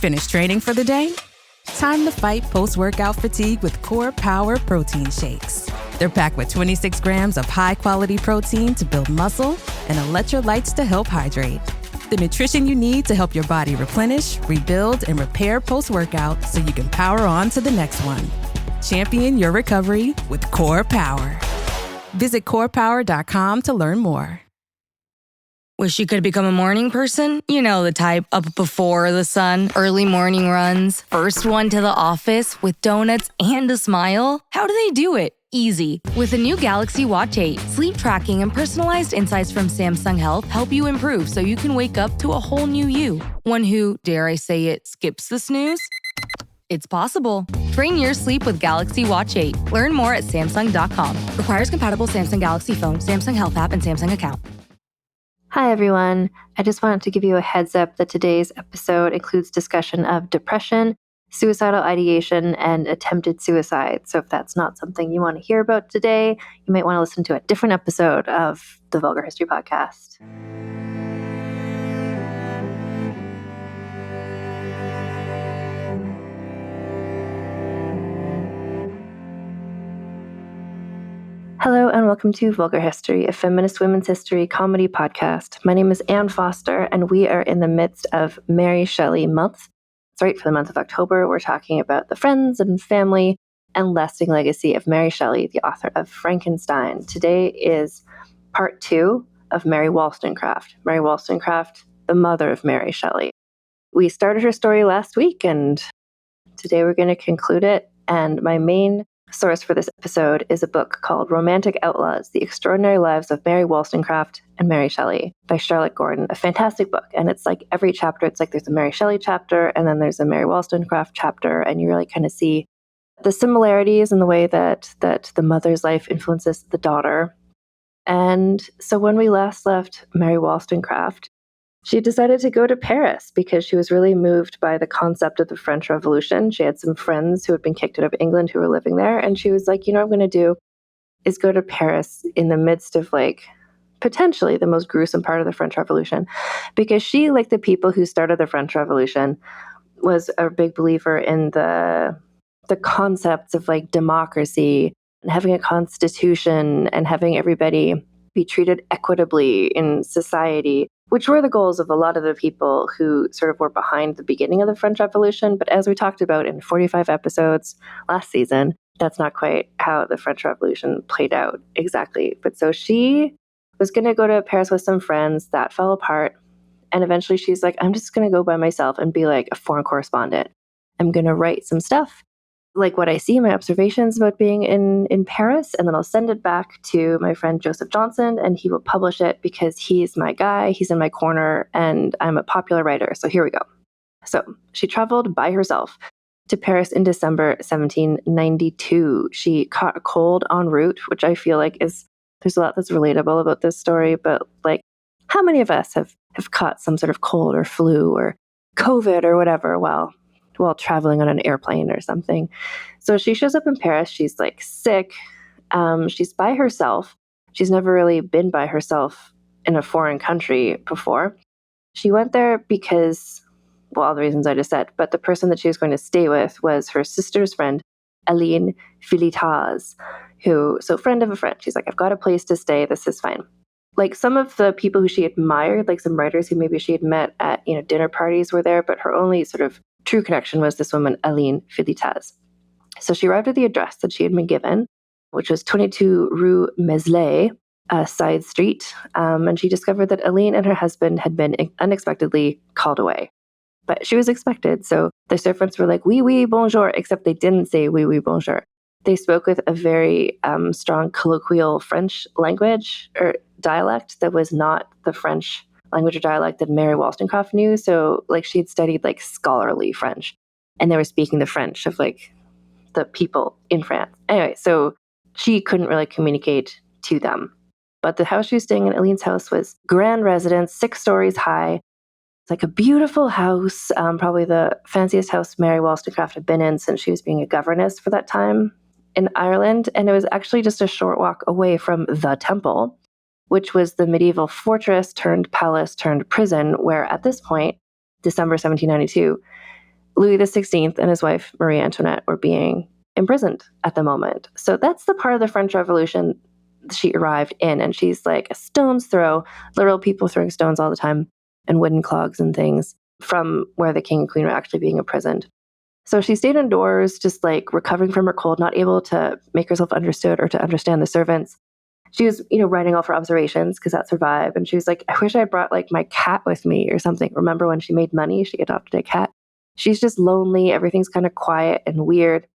Finished training for the day? Time to fight post-workout fatigue with Core Power Protein Shakes. They're packed with 26 grams of high-quality protein to build muscle and electrolytes to help hydrate. The nutrition you need to help your body replenish, rebuild, and repair post-workout so you can power on to the next one. Champion your recovery with Core Power. Visit corepower.com to learn more. Wish you could become a morning person? You know the type, up before the sun, early morning runs, first one to the office with donuts and a smile. How do they do it? Easy. With the new Galaxy Watch 8, sleep tracking and personalized insights from Samsung Health help you improve so you can wake up to a whole new you. One who, dare I say it, skips the snooze? It's possible. Train your sleep with Galaxy Watch 8. Learn more at Samsung.com. Requires compatible Samsung Galaxy phone, Samsung Health app, and Samsung account. Hi, everyone. I just wanted to give you a heads up that today's episode includes discussion of depression, suicidal ideation, and attempted suicide. So if that's not something you want to hear about today, you might want to listen to a different episode of the Vulgar History Podcast. Hello and welcome to Vulgar History, a feminist women's history comedy podcast. My name is Anne Foster, and we are in the midst of Mary Shelley month. That's right, for the month of October, we're talking about the friends and family and lasting legacy of Mary Shelley, the author of Frankenstein. Today is part 2 of Mary Wollstonecraft. Mary Wollstonecraft, the mother of Mary Shelley. We started her story last week, and today we're going to conclude it. And my main source for this episode is a book called Romantic Outlaws, The Extraordinary Lives of Mary Wollstonecraft and Mary Shelley by Charlotte Gordon. A fantastic book. And it's like every chapter, it's like there's a Mary Shelley chapter and then there's a Mary Wollstonecraft chapter. And you really kind of see the similarities in the way that the mother's life influences the daughter. And so when we last left Mary Wollstonecraft, she decided to go to Paris because she was really moved by the concept of the French Revolution. She had some friends who had been kicked out of England who were living there. And she was like, you know what I'm going to do is go to Paris in the midst of like potentially the most gruesome part of the French Revolution. Because she, like the people who started the French Revolution, was a big believer in the concepts of like democracy and having a constitution and having everybody be treated equitably in society, which were the goals of a lot of the people who sort of were behind the beginning of the French Revolution. But as we talked about in 45 episodes last season, that's not quite how the French Revolution played out exactly. But so she was going to go to Paris with some friends. That fell apart. And eventually she's like, I'm just going to go by myself and be like a foreign correspondent. I'm going to write some stuff, like what I see, my observations about being in Paris, and then I'll send it back to my friend Joseph Johnson, and he will publish it because he's my guy, he's in my corner, and I'm a popular writer. So here we go. So she traveled by herself to Paris in December 1792. She caught a cold en route, which I feel like there's a lot that's relatable about this story, but like how many of us have caught some sort of cold or flu or COVID or whatever while traveling on an airplane or something. So she shows up in Paris. She's like sick. She's by herself. She's never really been by herself in a foreign country before. She went there because, well, all the reasons I just said, but the person that she was going to stay with was her sister's friend, Aline Philitas, so friend of a friend. She's like, I've got a place to stay. This is fine. Like some of the people who she admired, like some writers who maybe she had met at, dinner parties were there, but her only sort of true connection was this woman, Aline Philitas. So she arrived at the address that she had been given, which was 22 Rue Meslay, a side street, and she discovered that Aline and her husband had been unexpectedly called away. But she was expected, so the servants were like, oui, oui, bonjour, except they didn't say oui, oui, bonjour. They spoke with a very strong colloquial French language or dialect that was not the French language or dialect that Mary Wollstonecraft knew. So like she had studied like scholarly French, and they were speaking the French of like the people in France. Anyway, so she couldn't really communicate to them. But the house she was staying in, Aline's house, was grand residence, 6 stories high. It's like a beautiful house, probably the fanciest house Mary Wollstonecraft had been in since she was being a governess for that time in Ireland. And it was actually just a short walk away from the Temple, which was the medieval fortress turned palace turned prison, where at this point, December 1792, Louis XVI and his wife, Marie Antoinette, were being imprisoned at the moment. So that's the part of the French Revolution she arrived in. And she's like a stone's throw, literal people throwing stones all the time and wooden clogs and things from where the king and queen were actually being imprisoned. So she stayed indoors, just like recovering from her cold, not able to make herself understood or to understand the servants. She was, writing all her observations because that's her vibe. And she was like, I wish I brought like my cat with me or something. Remember when she made money, she adopted a cat. She's just lonely. Everything's kind of quiet and weird.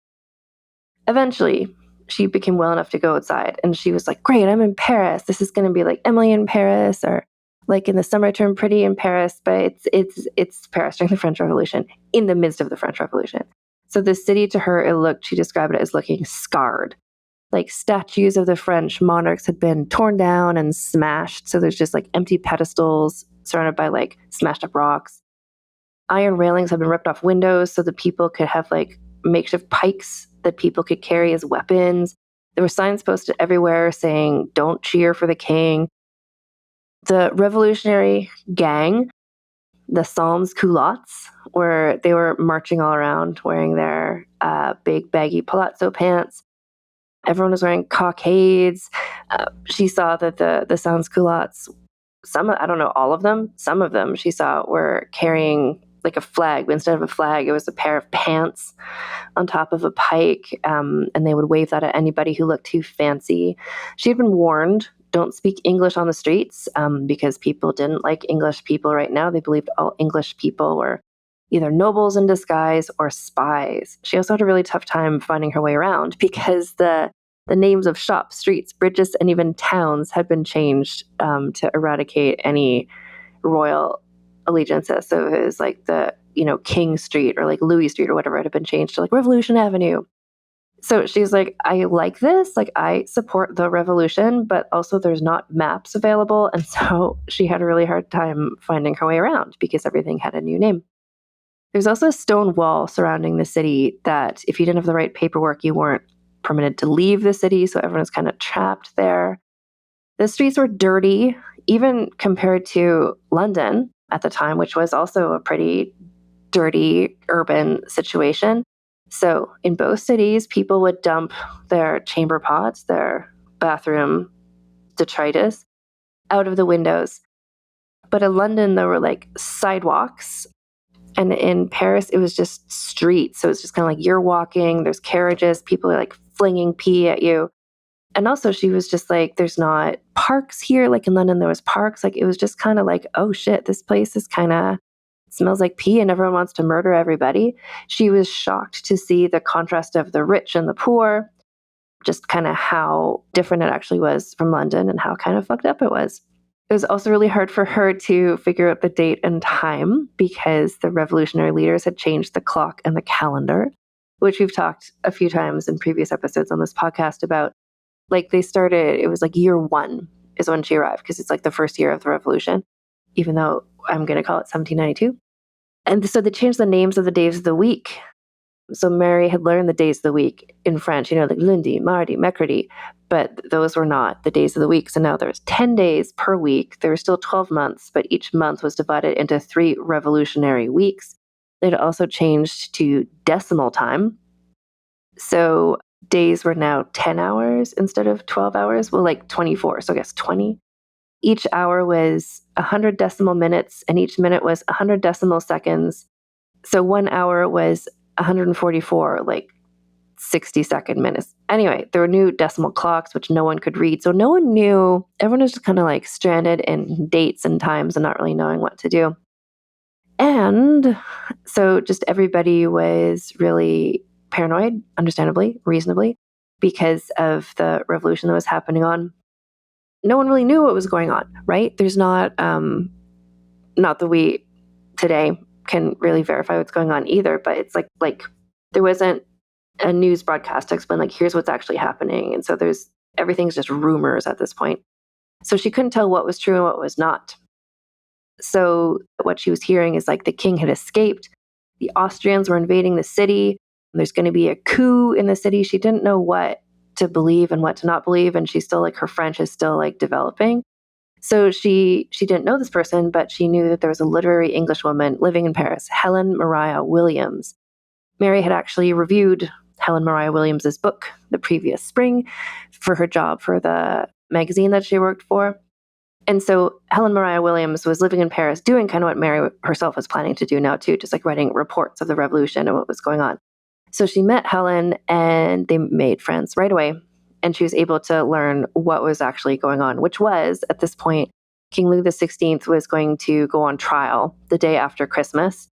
Eventually, she became well enough to go outside. And she was like, great, I'm in Paris. This is going to be like Emily in Paris, or like in the summer term, Pretty in Paris. But it's Paris during the French Revolution, in the midst of the French Revolution. So the city to her, she described it as looking scarred. Like statues of the French monarchs had been torn down and smashed. So there's just like empty pedestals surrounded by like smashed up rocks. Iron railings had been ripped off windows so that people could have like makeshift pikes that people could carry as weapons. There were signs posted everywhere saying, don't cheer for the king. The revolutionary gang, the sans culottes, where they were marching all around wearing their big baggy palazzo pants. Everyone was wearing cockades. She saw that the sans culottes, I don't know all of them, some of them she saw were carrying like a flag, but instead of a flag, it was a pair of pants on top of a pike, and they would wave that at anybody who looked too fancy. She had been warned, don't speak English on the streets, because people didn't like English people right now. They believed all English people were either nobles in disguise or spies. She also had a really tough time finding her way around because the names of shops, streets, bridges, and even towns had been changed to eradicate any royal allegiances. So it was like the, King Street or like Louis Street or whatever, it had been changed to like Revolution Avenue. So she's like, I like this, like I support the revolution, but also there's not maps available. And so she had a really hard time finding her way around because everything had a new name. There's also a stone wall surrounding the city that if you didn't have the right paperwork, you weren't permitted to leave the city. So everyone was kind of trapped there. The streets were dirty, even compared to London at the time, which was also a pretty dirty urban situation. So in both cities, people would dump their chamber pots, their bathroom detritus out of the windows. But in London, there were like sidewalks. And in Paris, it was just streets. So it's just kind of like you're walking, there's carriages, people are like flinging pee at you. And also she was just like, there's not parks here. Like in London, there was parks. Like it was just kind of like, oh shit, this place is kind of smells like pee and everyone wants to murder everybody. She was shocked to see the contrast of the rich and the poor, just kind of how different it actually was from London and how kind of fucked up it was. It was also really hard for her to figure out the date and time because the revolutionary leaders had changed the clock and the calendar, which we've talked a few times in previous episodes on this podcast about. Like they started, it was like year 1 is when she arrived because it's like the first year of the revolution, even though I'm going to call it 1792. And so they changed the names of the days of the week. So Mary had learned the days of the week in French, like lundi, mardi, mercredi, but those were not the days of the week. So now there's 10 days per week. There were still 12 months, but each month was divided into 3 revolutionary weeks. They'd also changed to decimal time. So days were now 10 hours instead of 12 hours. Well, like 24, so I guess 20. Each hour was 100 decimal minutes, and each minute was 100 decimal seconds. So 1 hour was 144, like 60-second minutes. Anyway, there were new decimal clocks, which no one could read. So no one knew. Everyone was just kind of like stranded in dates and times and not really knowing what to do. And so just everybody was really paranoid, understandably, reasonably, because of the revolution that was happening on. No one really knew what was going on, right? There's not that we today can really verify what's going on either, but it's like there wasn't a news broadcast to explain like, here's what's actually happening. And so everything's just rumors at this point. So she couldn't tell what was true and what was not. So what she was hearing is like the king had escaped. The Austrians were invading the city. There's going to be a coup in the city. She didn't know what to believe and what to not believe. And she's still like, her French is still like developing. So she didn't know this person, but she knew that there was a literary Englishwoman living in Paris, Helen Maria Williams. Mary had actually reviewed Helen Maria Williams's book the previous spring for her job for the magazine that she worked for. And so Helen Maria Williams was living in Paris doing kind of what Mary herself was planning to do now too, just like writing reports of the revolution and what was going on. So she met Helen and they made friends right away. And she was able to learn what was actually going on, which was, at this point, King Louis XVI was going to go on trial the day after Christmas.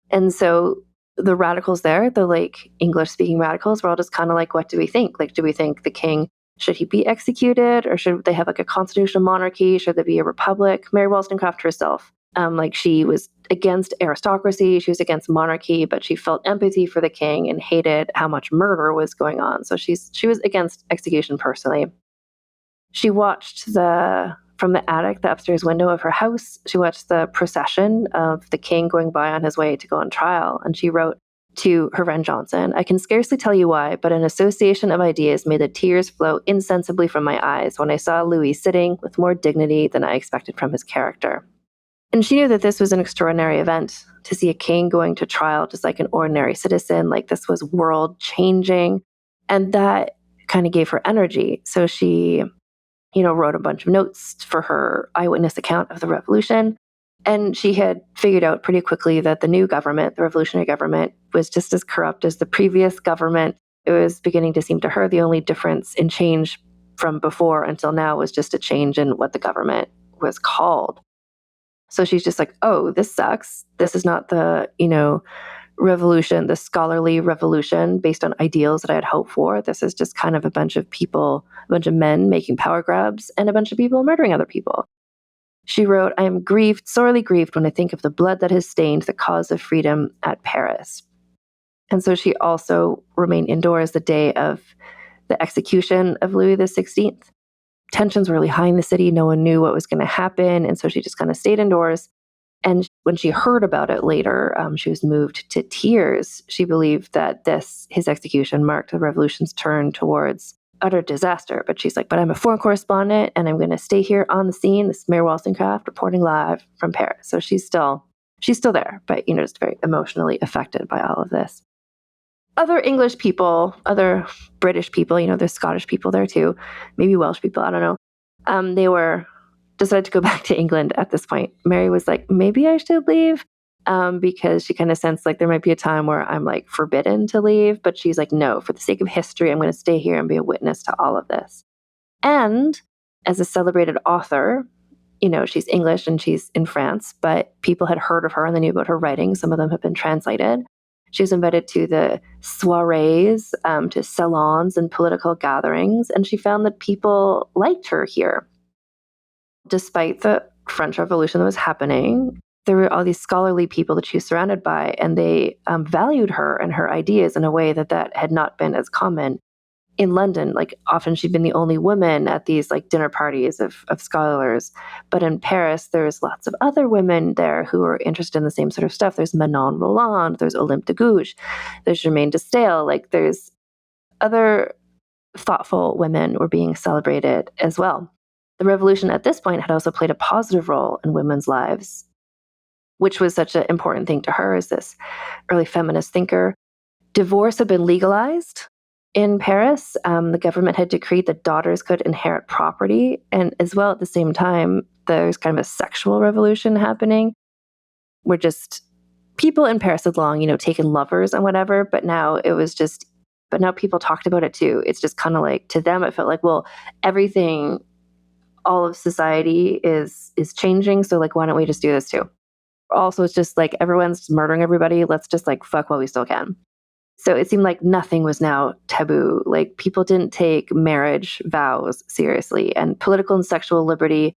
And so the radicals there, the like English-speaking radicals, were all just kind of like, what do we think? Like, do we think the king, should he be executed? Or should they have like a constitutional monarchy? Should there be a republic? Mary Wollstonecraft herself, she was against aristocracy, she was against monarchy, but she felt empathy for the king and hated how much murder was going on. So she was against execution personally. She watched from the attic, the upstairs window of her house, she watched the procession of the king going by on his way to go on trial. And she wrote to her friend Johnson, "I can scarcely tell you why, but an association of ideas made the tears flow insensibly from my eyes when I saw Louis sitting with more dignity than I expected from his character." And she knew that this was an extraordinary event, to see a king going to trial just like an ordinary citizen, like this was world changing. And that kind of gave her energy. So she, wrote a bunch of notes for her eyewitness account of the revolution. And she had figured out pretty quickly that the new government, the revolutionary government, was just as corrupt as the previous government. It was beginning to seem to her the only difference in change from before until now was just a change in what the government was called. So she's just like, oh, this sucks. This is not the, revolution, the scholarly revolution based on ideals that I had hoped for. This is just kind of a bunch of people, a bunch of men making power grabs and a bunch of people murdering other people. She wrote, "I am grieved, sorely grieved when I think of the blood that has stained the cause of freedom at Paris." And so she also remained indoors the day of the execution of Louis XVI. Tensions were really high in the city. No one knew what was going to happen. And so she just kind of stayed indoors. And when she heard about it later, she was moved to tears. She believed that his execution marked the revolution's turn towards utter disaster. But she's like, but I'm a foreign correspondent and I'm going to stay here on the scene. This is Mary Wollstonecraft reporting live from Paris. So she's still there, but, just very emotionally affected by all of this. Other English people, other British people, there's Scottish people there too, maybe Welsh people, I don't know. They decided to go back to England at this point. Mary was like, maybe I should leave, because she kind of sensed like there might be a time where I'm like forbidden to leave. But she's like, no, for the sake of history, I'm going to stay here and be a witness to all of this. And as a celebrated author, she's English and she's in France, but people had heard of her and they knew about her writing. Some of them have been translated. She was invited to the soirees, to salons and political gatherings, and she found that people liked her here. Despite the French Revolution that was happening, there were all these scholarly people that she was surrounded by, and they valued her and her ideas in a way that had not been as common in London. Like often she'd been the only woman at these like dinner parties of scholars. But in Paris, there's lots of other women there who are interested in the same sort of stuff. There's Manon Roland, there's Olympe de Gouges, there's Germaine de Stael. Like there's other thoughtful women were being celebrated as well. The revolution at this point had also played a positive role in women's lives, which was such an important thing to her as this early feminist thinker. Divorce had been legalized in Paris. The government had decreed that daughters could inherit property. And as well, at the same time, there's kind of a sexual revolution happening where just people in Paris had long, taken lovers and whatever, but now people talked about it too. It's just kind of like, to them, it felt like, well, everything, all of society is changing. So like, why don't we just do this too? Also, it's just like, everyone's murdering everybody. Let's just like fuck while we still can. So it seemed like nothing was now taboo. Like people didn't take marriage vows seriously, and political and sexual liberty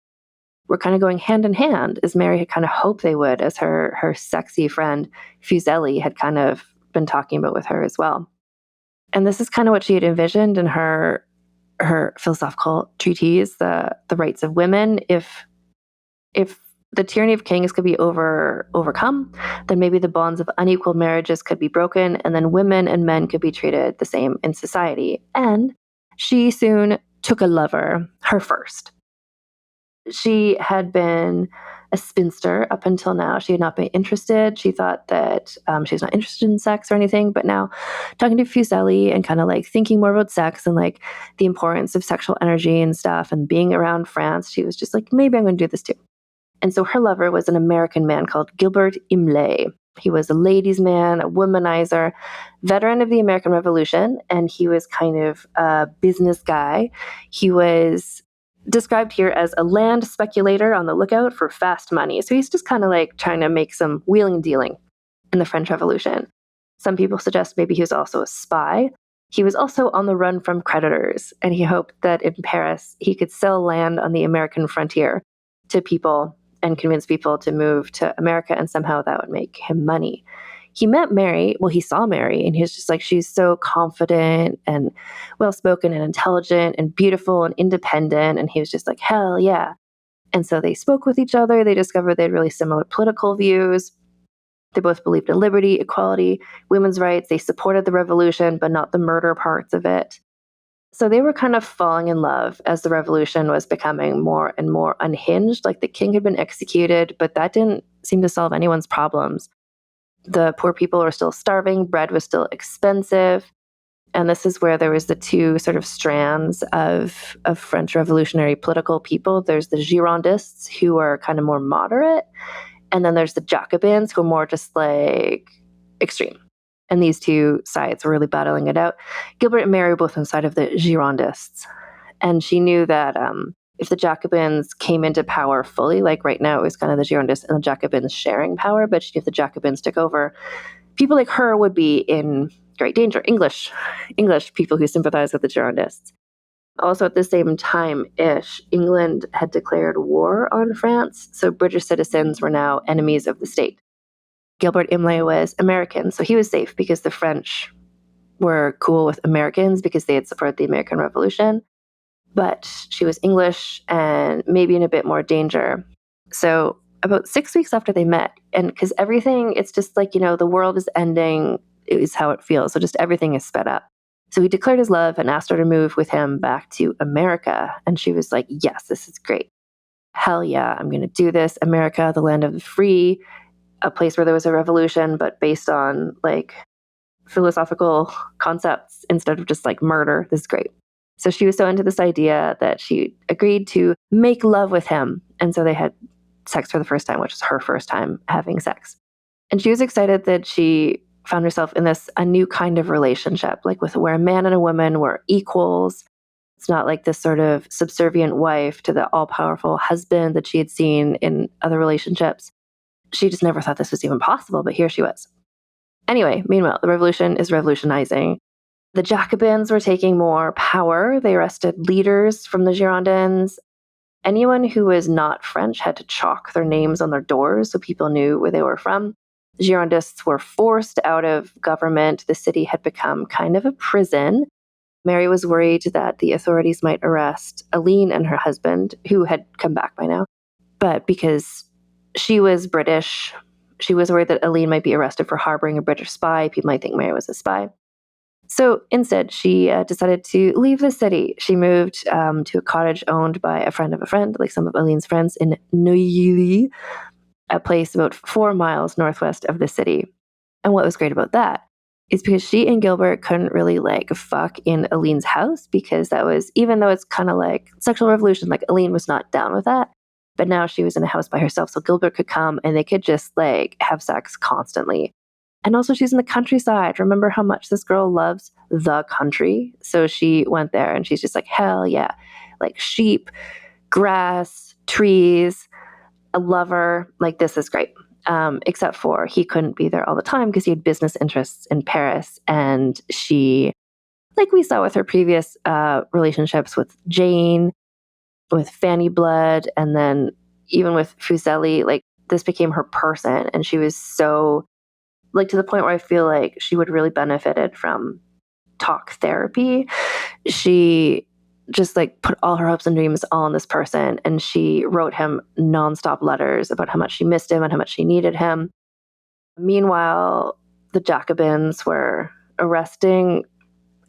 were kind of going hand in hand, as Mary had kind of hoped they would, as her sexy friend Shelley had kind of been talking about with her as well. And this is kind of what she had envisioned in her philosophical treatise, the rights of women. If the tyranny of kings could be overcome, then maybe the bonds of unequal marriages could be broken, and then women and men could be treated the same in society. And she soon took a lover, her first. She had been a spinster up until now. She had not been interested. She thought that she was not interested in sex or anything. But now, talking to Fuseli and kind of like thinking more about sex and like the importance of sexual energy and stuff and being around France, she was just like, maybe I'm going to do this too. And so her lover was an American man called Gilbert Imlay. He was a ladies' man, a womanizer, veteran of the American Revolution, and he was kind of a business guy. He was described here as a land speculator on the lookout for fast money. So he's just kind of like trying to make some wheeling and dealing in the French Revolution. Some people suggest maybe he was also a spy. He was also on the run from creditors, and he hoped that in Paris he could sell land on the American frontier to people and convince people to move to America, and somehow that would make him money. He met Mary. Well, he saw Mary, and he was just like, she's so confident and well-spoken and intelligent and beautiful and independent. And he was just like, hell yeah. And so they spoke with each other. They discovered they had really similar political views. They both believed in liberty, equality, women's rights. They supported the revolution, but not the murder parts of it. So they were kind of falling in love as the revolution was becoming more and more unhinged. Like the king had been executed, but that didn't seem to solve anyone's problems. The poor people were still starving, bread was still expensive. And this is where there was the two sort of strands of French revolutionary political people. There's the Girondists, who are kind of more moderate. And then there's the Jacobins, who are more just like extreme. And these two sides were really battling it out. Gilbert and Mary were both on the side of the Girondists. And she knew that if the Jacobins came into power fully, like right now it was kind of the Girondists and the Jacobins sharing power, but she knew if the Jacobins took over, people like her would be in great danger. English people who sympathize with the Girondists. Also at the same time-ish, England had declared war on France, so British citizens were now enemies of the state. Gilbert Imlay was American, so he was safe because the French were cool with Americans because they had supported the American Revolution. But she was English and maybe in a bit more danger. So about 6 weeks after they met, and because everything, it's just like, the world is ending, is how it feels. So just everything is sped up. So he declared his love and asked her to move with him back to America. And she was like, yes, this is great. Hell yeah, I'm going to do this. America, the land of the free, a place where there was a revolution, but based on like philosophical concepts instead of just like murder. This is great. So she was so into this idea that she agreed to make love with him. And so they had sex for the first time, which was her first time having sex. And she was excited that she found herself in a new kind of relationship, like with where a man and a woman were equals. It's not like this sort of subservient wife to the all-powerful husband that she had seen in other relationships. She just never thought this was even possible, but here she was. Anyway, meanwhile, the revolution is revolutionizing. The Jacobins were taking more power. They arrested leaders from the Girondins. Anyone who was not French had to chalk their names on their doors so people knew where they were from. The Girondists were forced out of government. The city had become kind of a prison. Mary was worried that the authorities might arrest Aline and her husband, who had come back by now. But because she was British, she was worried that Aline might be arrested for harboring a British spy. People might think Mary was a spy. So instead, she decided to leave the city. She moved to a cottage owned by a friend of a friend, like some of Aline's friends, in Neuilly, a place about 4 miles northwest of the city. And what was great about that is because she and Gilbert couldn't really like fuck in Aline's house, because that was, even though it's kind of like sexual revolution, like Aline was not down with that. But now she was in a house by herself, so Gilbert could come and they could just like have sex constantly. And also she's in the countryside. Remember how much this girl loves the country? So she went there and she's just like, hell yeah. Like sheep, grass, trees, a lover. Like this is great. Except for he couldn't be there all the time because he had business interests in Paris. And she, like we saw with her previous relationships with Jane, with Fanny Blood, and then even with Fuseli, like this became her person. And she was so, like, to the point where I feel like she would really benefited from talk therapy. She just like put all her hopes and dreams all on this person. And she wrote him nonstop letters about how much she missed him and how much she needed him. Meanwhile, the Jacobins were arresting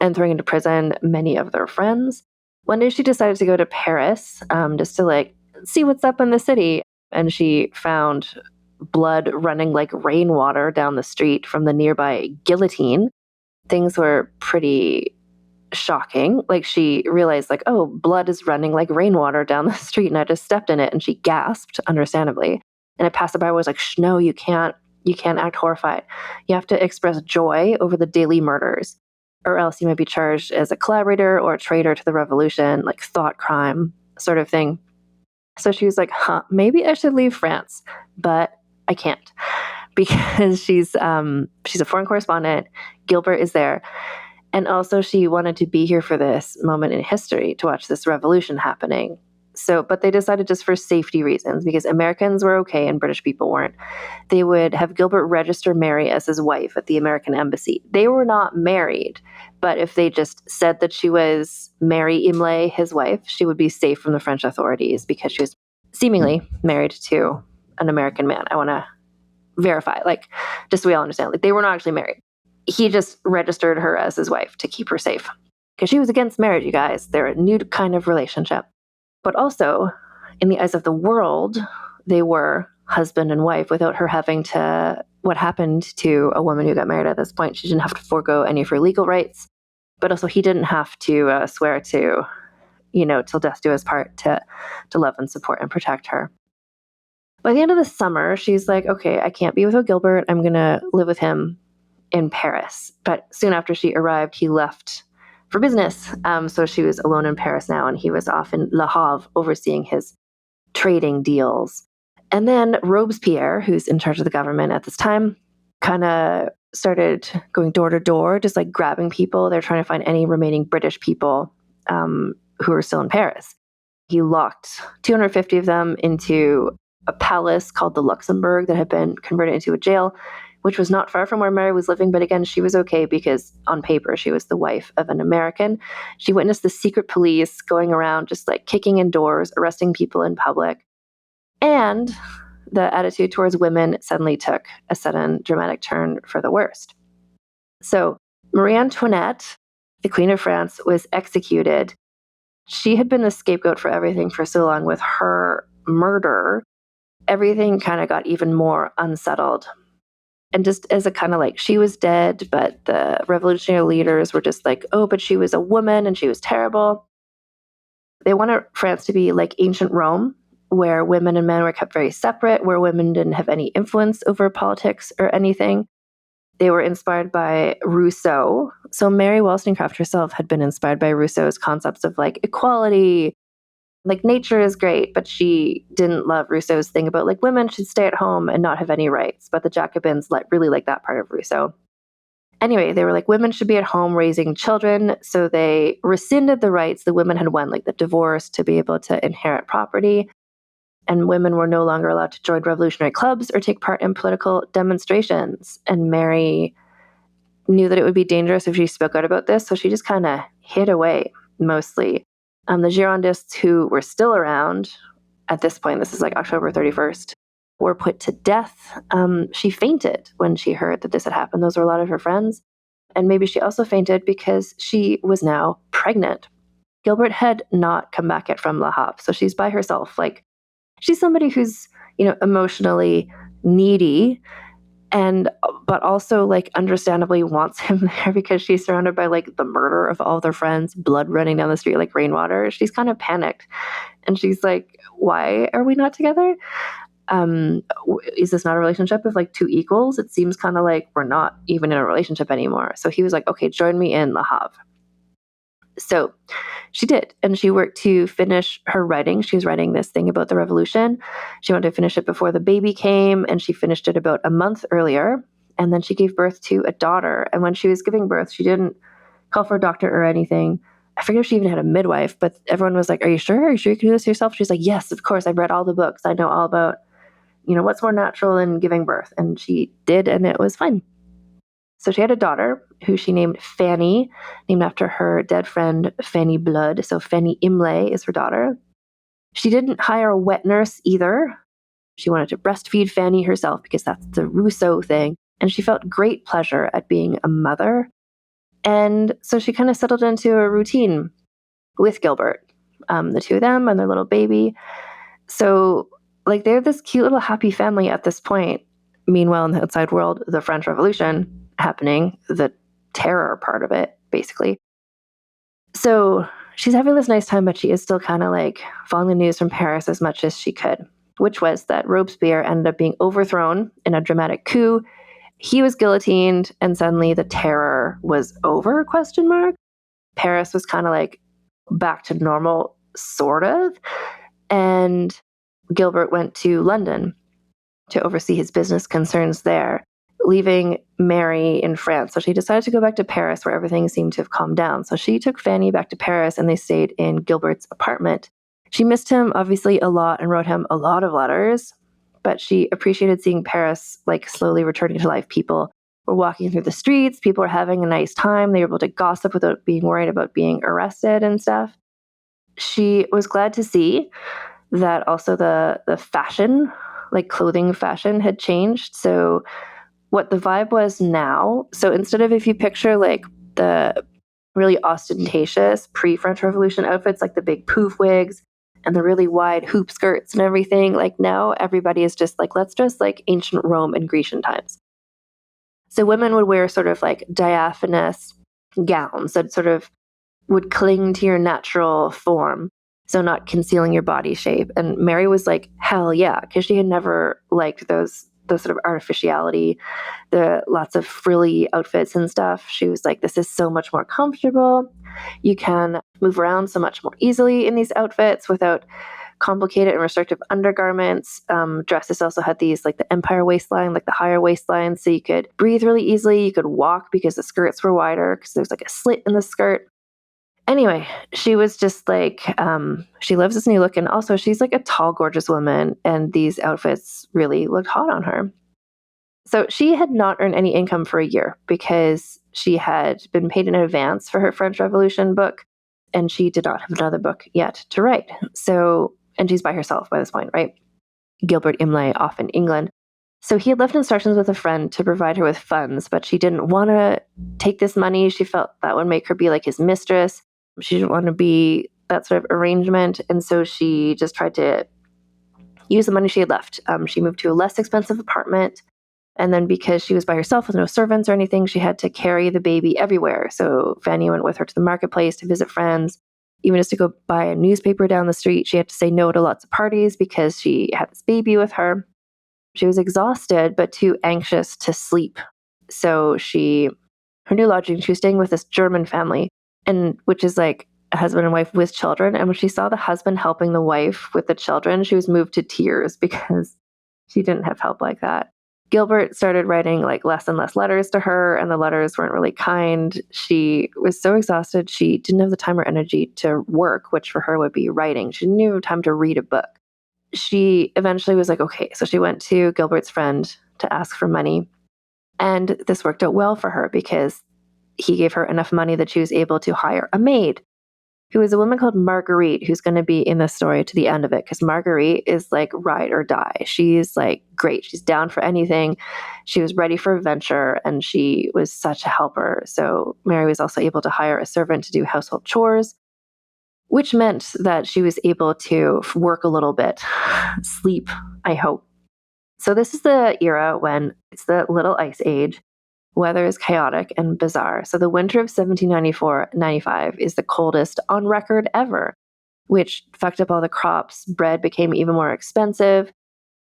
and throwing into prison many of their friends. One day she decided to go to Paris just to like see what's up in the city. And she found blood running like rainwater down the street from the nearby guillotine. Things were pretty shocking. Like, she realized, like, oh, blood is running like rainwater down the street, and I just stepped in it. And she gasped, understandably. And a passerby was like, no, you can't act horrified. You have to express joy over the daily murders, or else you might be charged as a collaborator or a traitor to the revolution, like thought crime sort of thing. So she was like, maybe I should leave France, but I can't, because she's a foreign correspondent. Gilbert is there. And also she wanted to be here for this moment in history, to watch this revolution happening. So, but they decided, just for safety reasons, because Americans were okay and British people weren't, they would have Gilbert register Mary as his wife at the American embassy. They were not married, but if they just said that she was Mary Imlay, his wife, she would be safe from the French authorities, because she was seemingly married to an American man. I want to verify, like, just so we all understand, like, they were not actually married. He just registered her as his wife to keep her safe, because she was against marriage, you guys. They're a new kind of relationship. But also, in the eyes of the world, they were husband and wife, without her having to, what happened to a woman who got married at this point, she didn't have to forego any of her legal rights. But also, he didn't have to swear to, till death do us part, to love and support and protect her. By the end of the summer, she's like, okay, I can't be without Gilbert. I'm going to live with him in Paris. But soon after she arrived, he left for business. So she was alone in Paris now, and he was off in Le Havre overseeing his trading deals. And then Robespierre, who's in charge of the government at this time, kind of started going door to door, just like grabbing people. They're trying to find any remaining British people who are still in Paris. He locked 250 of them into a palace called the Luxembourg that had been converted into a jail, which was not far from where Mary was living. But again, she was okay, because on paper, she was the wife of an American. She witnessed the secret police going around just like kicking in doors, arresting people in public. And the attitude towards women suddenly took a sudden dramatic turn for the worst. So Marie Antoinette, the Queen of France, was executed. She had been the scapegoat for everything for so long. With her murder, everything kind of got even more unsettled. And just as a kind of like, she was dead, but the revolutionary leaders were just like, oh, but she was a woman and she was terrible. They wanted France to be like ancient Rome, where women and men were kept very separate, where women didn't have any influence over politics or anything. They were inspired by Rousseau. So Mary Wollstonecraft herself had been inspired by Rousseau's concepts of like equality. Like, nature is great, but she didn't love Rousseau's thing about like women should stay at home and not have any rights. But the Jacobins really like that part of Rousseau. Anyway, they were like, women should be at home raising children. So they rescinded the rights the women had won, like the divorce, to be able to inherit property. And women were no longer allowed to join revolutionary clubs or take part in political demonstrations. And Mary knew that it would be dangerous if she spoke out about this. So she just kind of hid away, mostly. The Girondists, who were still around at this point, this is like October 31st, were put to death. She fainted when she heard that this had happened. Those were a lot of her friends. And maybe she also fainted because she was now pregnant. Gilbert had not come back yet from Le Havre, so she's by herself. Like, she's somebody who's, emotionally needy, but also like understandably wants him there, because she's surrounded by like the murder of all of their friends, blood running down the street like rainwater. She's kind of panicked, and she's like, why are we not together? Is this not a relationship of like two equals? It seems kind of like we're not even in a relationship anymore. So he was like, okay, join me in Le Havre. So she did, and she worked to finish her writing. She was writing this thing about the revolution. She wanted to finish it before the baby came, and she finished it about a month earlier. And then she gave birth to a daughter. And when she was giving birth, she didn't call for a doctor or anything. I forget if she even had a midwife, but everyone was like, are you sure? Are you sure you can do this yourself? She's like, yes, of course. I've read all the books. I know all about, what's more natural than giving birth. And she did, and it was fine. So she had a daughter who she named Fanny, named after her dead friend, Fanny Blood. So Fanny Imlay is her daughter. She didn't hire a wet nurse either. She wanted to breastfeed Fanny herself, because that's the Rousseau thing. And she felt great pleasure at being a mother. And so she kind of settled into a routine with Gilbert, the two of them and their little baby. So, like, they're this cute little happy family at this point. Meanwhile, in the outside world, the French Revolution happening, the terror part of it, basically. So she's having this nice time, but she is still kind of like following the news from Paris as much as she could, which was that Robespierre ended up being overthrown in a dramatic coup. He was guillotined, and suddenly the terror was over, question mark. Paris was kind of like back to normal, sort of. And Gilbert went to London to oversee his business concerns there, leaving Mary in France. So she decided to go back to Paris, where everything seemed to have calmed down. So she took Fanny back to Paris, and they stayed in Gilbert's apartment. She missed him, obviously, a lot and wrote him a lot of letters, but she appreciated seeing Paris like slowly returning to life. People were walking through the streets, people were having a nice time, they were able to gossip without being worried about being arrested and stuff. She was glad to see that also the fashion, like clothing fashion, had changed. So what the vibe was now, so instead of, if you picture like the really ostentatious pre-French Revolution outfits, like the big poof wigs and the really wide hoop skirts and everything, like now everybody is just like, let's dress like ancient Rome and Grecian times. So women would wear sort of like diaphanous gowns that sort of would cling to your natural form, so not concealing your body shape. And Mary was like, hell yeah, because she had never liked those sort of artificiality, the lots of frilly outfits and stuff. She was like, this is so much more comfortable. You can move around so much more easily in these outfits without complicated and restrictive undergarments. Dresses also had these, like the empire waistline, like the higher waistline, so you could breathe really easily. You could walk because the skirts were wider, because there's like a slit in the skirt. Anyway, she was just like, she loves this new look. And also, she's like a tall, gorgeous woman, and these outfits really looked hot on her. So she had not earned any income for a year because she had been paid in advance for her French Revolution book, and she did not have another book yet to write. So, and she's by herself by this point, right? Gilbert Imlay off in England. So he had left instructions with a friend to provide her with funds, but she didn't want to take this money. She felt that would make her be like his mistress. She didn't want to be that sort of arrangement. And so she just tried to use the money she had left. She moved to a less expensive apartment. And then because she was by herself with no servants or anything, she had to carry the baby everywhere. So Fanny went with her to the marketplace to visit friends. Even just to go buy a newspaper down the street, she had to say no to lots of parties because she had this baby with her. She was exhausted, but too anxious to sleep. So her new lodging, she was staying with this German family, and which is like a husband and wife with children. And when she saw the husband helping the wife with the children, she was moved to tears because she didn't have help like that. Gilbert started writing like less and less letters to her, and the letters weren't really kind. She was so exhausted, she didn't have the time or energy to work, which for her would be writing. She didn't even have time to read a book. She eventually was like, okay, so she went to Gilbert's friend to ask for money. And this worked out well for her because he gave her enough money that she was able to hire a maid, who is a woman called Marguerite, who's going to be in the story to the end of it, because Marguerite is like ride or die. She's like great. She's down for anything. She was ready for adventure, and she was such a helper. So Mary was also able to hire a servant to do household chores, which meant that she was able to work a little bit, sleep, I hope. So this is the era when it's the Little Ice Age. Weather is chaotic and bizarre. So the winter of 1794-95 is the coldest on record ever, which fucked up all the crops. Bread became even more expensive.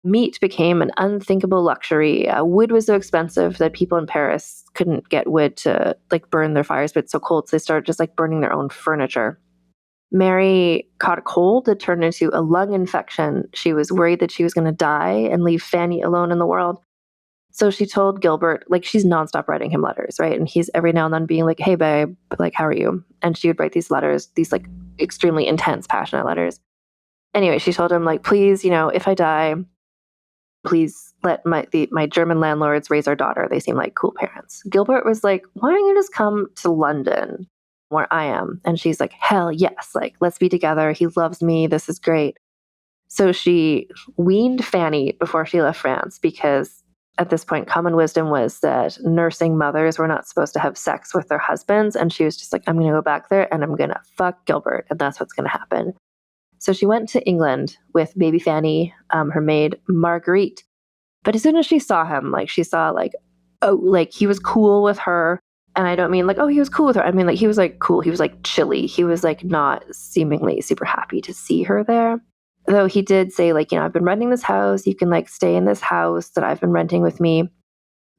Meat became an unthinkable luxury. Wood was so expensive that people in Paris couldn't get wood to like burn their fires, but it's so cold, so they started just like burning their own furniture. Mary caught a cold that turned into a lung infection. She was worried that she was going to die and leave Fanny alone in the world. So she told Gilbert, like, she's nonstop writing him letters, right? And he's every now and then being like, hey, babe, like, how are you? And she would write these letters, these like extremely intense, passionate letters. Anyway, she told him, like, please, if I die, please let my German landlords raise our daughter. They seem like cool parents. Gilbert was like, why don't you just come to London where I am? And she's like, hell yes, like, let's be together. He loves me. This is great. So she weaned Fanny before she left France, because at this point, common wisdom was that nursing mothers were not supposed to have sex with their husbands. And she was just like, I'm going to go back there and I'm going to fuck Gilbert. And that's what's going to happen. So she went to England with baby Fanny, her maid Marguerite. But as soon as she saw him, she saw oh, he was cool with her. And I don't mean oh, he was cool with her. I mean he was cool. He was chilly. He was not seemingly super happy to see her there. Though he did say I've been renting this house. You can stay in this house that I've been renting with me.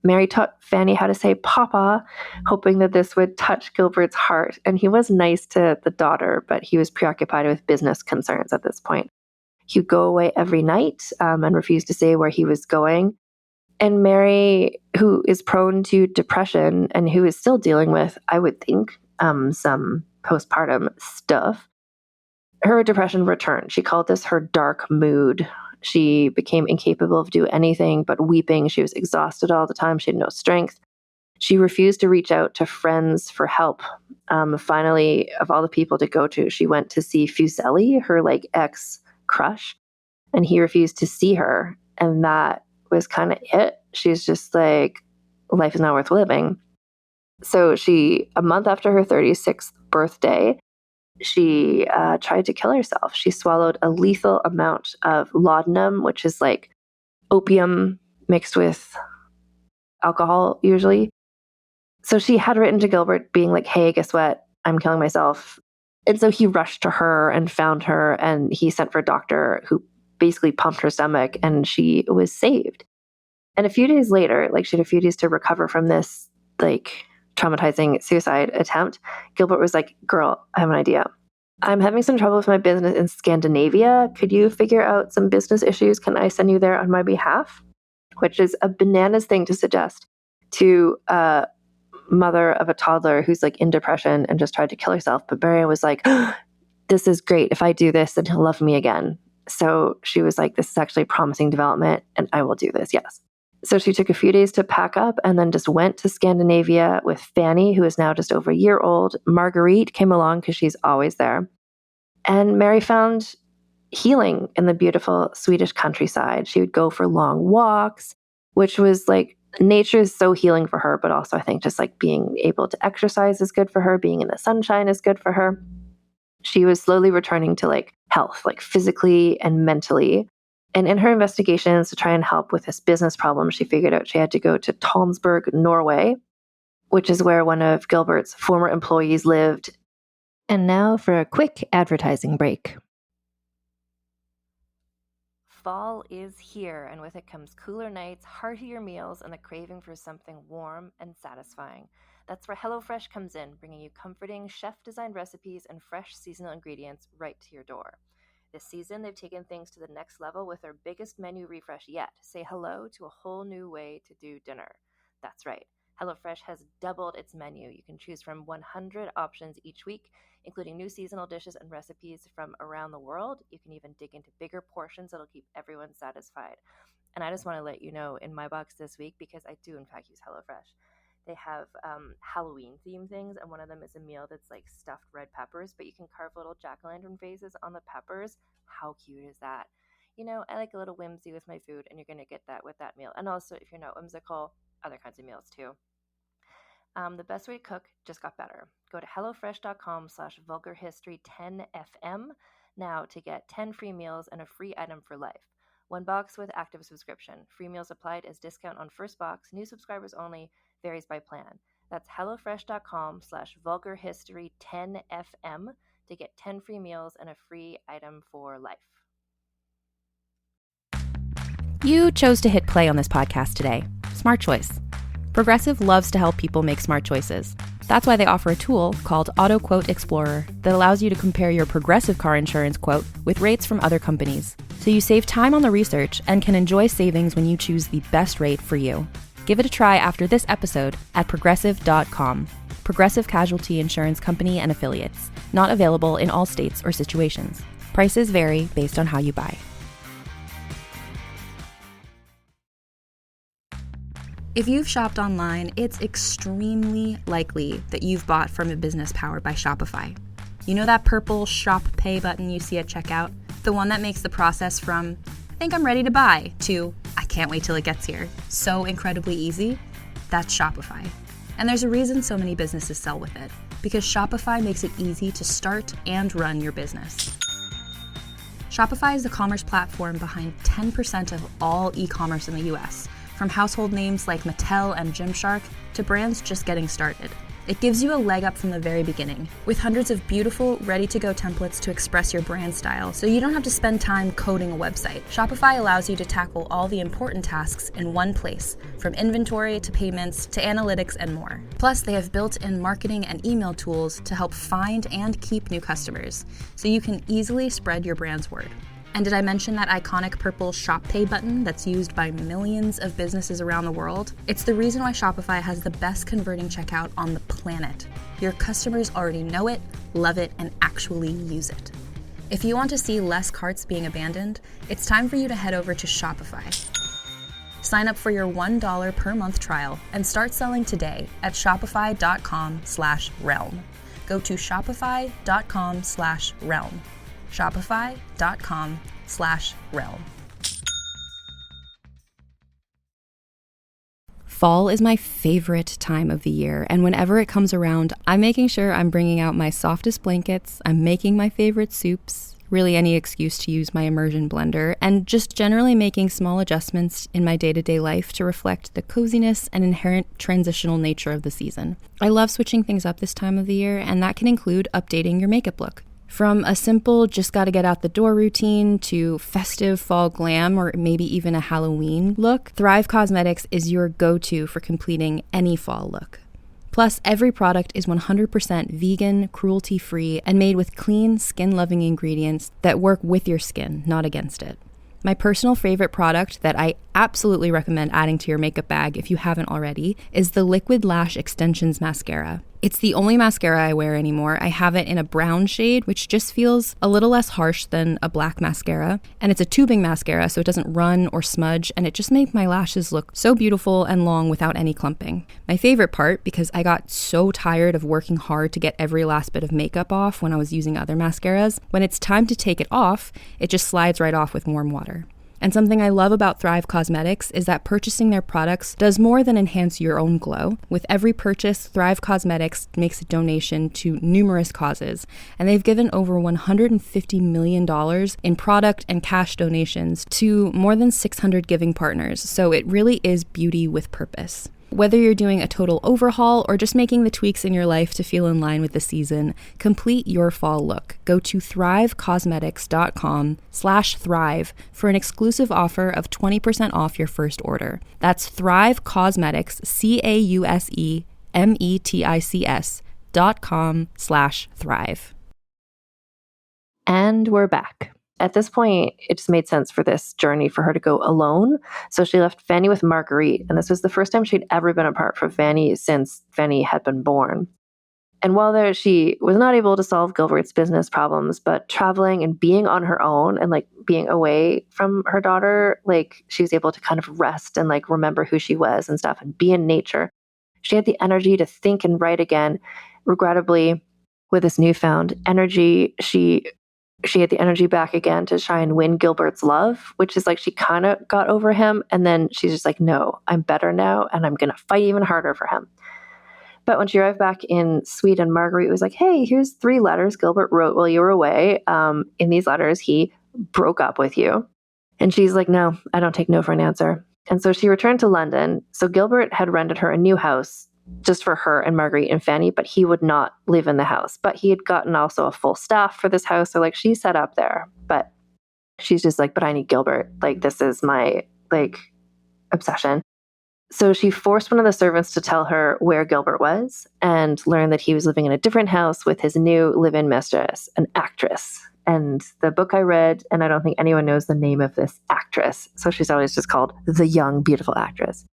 Mary taught Fanny how to say Papa, hoping that this would touch Gilbert's heart. And he was nice to the daughter, but he was preoccupied with business concerns at this point. He would go away every night and refused to say where he was going. And Mary, who is prone to depression and who is still dealing with, I would think, some postpartum stuff, her depression returned. She called this her dark mood. She became incapable of doing anything but weeping. She was exhausted all the time. She had no strength. She refused to reach out to friends for help. Finally, of all the people to go to, she went to see Fuseli, her ex-crush, and he refused to see her. And that was kind of it. She's just life is not worth living. So a month after her 36th birthday, she tried to kill herself. She swallowed a lethal amount of laudanum, which is opium mixed with alcohol usually. So she had written to Gilbert being hey, guess what? I'm killing myself. And so he rushed to her and found her, and he sent for a doctor who basically pumped her stomach, and she was saved. And a few days later, she had a few days to recover from this traumatizing suicide attempt, Gilbert was girl, I have an idea. I'm having some trouble with my business in Scandinavia. Could you figure out some business issues? Can I send you there on my behalf? Which is a bananas thing to suggest to a mother of a toddler who's in depression and just tried to kill herself. But Mary was this is great. If I do this, then he'll love me again. So she was this is actually a promising development and I will do this. Yes. So she took a few days to pack up and then just went to Scandinavia with Fanny, who is now just over a year old. Marguerite came along because she's always there. And Mary found healing in the beautiful Swedish countryside. She would go for long walks, which was nature is so healing for her, but also I think just being able to exercise is good for her. Being in the sunshine is good for her. She was slowly returning to health, physically and mentally. And in her investigations to try and help with this business problem, she figured out she had to go to Tonsberg, Norway, which is where one of Gilbert's former employees lived. And now for a quick advertising break. Fall is here, and with it comes cooler nights, heartier meals, and the craving for something warm and satisfying. That's where HelloFresh comes in, bringing you comforting, chef-designed recipes and fresh seasonal ingredients right to your door. This season, they've taken things to the next level with their biggest menu refresh yet. Say hello to a whole new way to do dinner. That's right. HelloFresh has doubled its menu. You can choose from 100 options each week, including new seasonal dishes and recipes from around the world. You can even dig into bigger portions that'll keep everyone satisfied. And I just want to let you know, in my box this week, because I do in fact use HelloFresh, they have Halloween themed things, and one of them is a meal that's stuffed red peppers, but you can carve little jack-o'-lantern faces on the peppers. How cute is that? I like a little whimsy with my food, and you're going to get that with that meal. And also, if you're not whimsical, other kinds of meals too. The best way to cook just got better. Go to hellofresh.com/vulgarhistory10fm now to get 10 free meals and a free item for life. One box with active subscription. Free meals applied as discount on first box. New subscribers only. Varies by plan. That's hellofresh.com/vulgarhistory10fm to get 10 free meals and a free item for life. You chose to hit play on this podcast today. Smart choice. Progressive loves to help people make smart choices. That's why they offer a tool called Auto Quote Explorer that allows you to compare your Progressive car insurance quote with rates from other companies. So you save time on the research and can enjoy savings when you choose the best rate for you. Give it a try after this episode at progressive.com. Progressive Casualty Insurance Company and Affiliates. Not available in all states or situations. Prices vary based on how you buy. If you've shopped online, it's extremely likely that you've bought from a business powered by Shopify. You know that purple Shop Pay button you see at checkout? The one that makes the process from, I think I'm ready to buy, to, I can't wait till it gets here, so incredibly easy? That's Shopify. And there's a reason so many businesses sell with it, because Shopify makes it easy to start and run your business. Shopify is the commerce platform behind 10% of all e-commerce in the US, from household names like Mattel and Gymshark to brands just getting started. It gives you a leg up from the very beginning, with hundreds of beautiful, ready-to-go templates to express your brand style, so you don't have to spend time coding a website. Shopify allows you to tackle all the important tasks in one place, from inventory to payments to analytics and more. Plus, they have built-in marketing and email tools to help find and keep new customers, so you can easily spread your brand's word. And did I mention that iconic purple Shop Pay button that's used by millions of businesses around the world? It's the reason why Shopify has the best converting checkout on the planet. Your customers already know it, love it, and actually use it. If you want to see less carts being abandoned, it's time for you to head over to Shopify. Sign up for your $1 per month trial and start selling today at shopify.com/realm. Go to shopify.com/realm. Shopify.com/realm. Fall is my favorite time of the year, and whenever it comes around, I'm making sure I'm bringing out my softest blankets, I'm making my favorite soups, really any excuse to use my immersion blender, and just generally making small adjustments in my day-to-day life to reflect the coziness and inherent transitional nature of the season. I love switching things up this time of the year, and that can include updating your makeup look. From a simple just gotta get out the door routine to festive fall glam or maybe even a Halloween look, Thrive Causemetics is your go-to for completing any fall look. Plus, every product is 100% vegan, cruelty-free, and made with clean, skin-loving ingredients that work with your skin, not against it. My personal favorite product that I absolutely recommend adding to your makeup bag if you haven't already is the Liquid Lash Extensions Mascara. It's the only mascara I wear anymore. I have it in a brown shade, which just feels a little less harsh than a black mascara. And it's a tubing mascara, so it doesn't run or smudge, and it just makes my lashes look so beautiful and long without any clumping. My favorite part, because I got so tired of working hard to get every last bit of makeup off when I was using other mascaras, when it's time to take it off, it just slides right off with warm water. And something I love about Thrive Causemetics is that purchasing their products does more than enhance your own glow. With every purchase, Thrive Causemetics makes a donation to numerous causes, and they've given over $150 million in product and cash donations to more than 600 giving partners, so it really is beauty with purpose. Whether you're doing a total overhaul or just making the tweaks in your life to feel in line with the season, complete your fall look. Go to thrivecausemetics.com/thrive for an exclusive offer of 20% off your first order. That's Thrive Causemetics, CAUSEMETICS.com/thrive. And we're back. At this point, it just made sense for this journey for her to go alone. So she left Fanny with Marguerite, and this was the first time she'd ever been apart from Fanny since Fanny had been born. And while there, she was not able to solve Gilbert's business problems, but traveling and being on her own and like being away from her daughter, like she was able to kind of rest and like remember who she was and stuff and be in nature. She had the energy to think and write again. Regrettably, with this newfound energy, she had the energy back again to try and win Gilbert's love, which is like she kind of got over him. And then she's just like, no, I'm better now. And I'm going to fight even harder for him. But when she arrived back in Sweden, Marguerite was like, hey, here's 3 letters Gilbert wrote while you were away. In these letters, he broke up with you. And she's like, no, I don't take no for an answer. And so she returned to London. So Gilbert had rented her a new house just for her and Marguerite and Fanny, but he would not live in the house. But he had gotten also a full staff for this house. So like she's set up there, but she's just like, but I need Gilbert. Like this is my like obsession. So she forced one of the servants to tell her where Gilbert was and learned that he was living in a different house with his new live-in mistress, an actress. And the book I read, and I don't think anyone knows the name of this actress. So she's always just called the young, beautiful actress.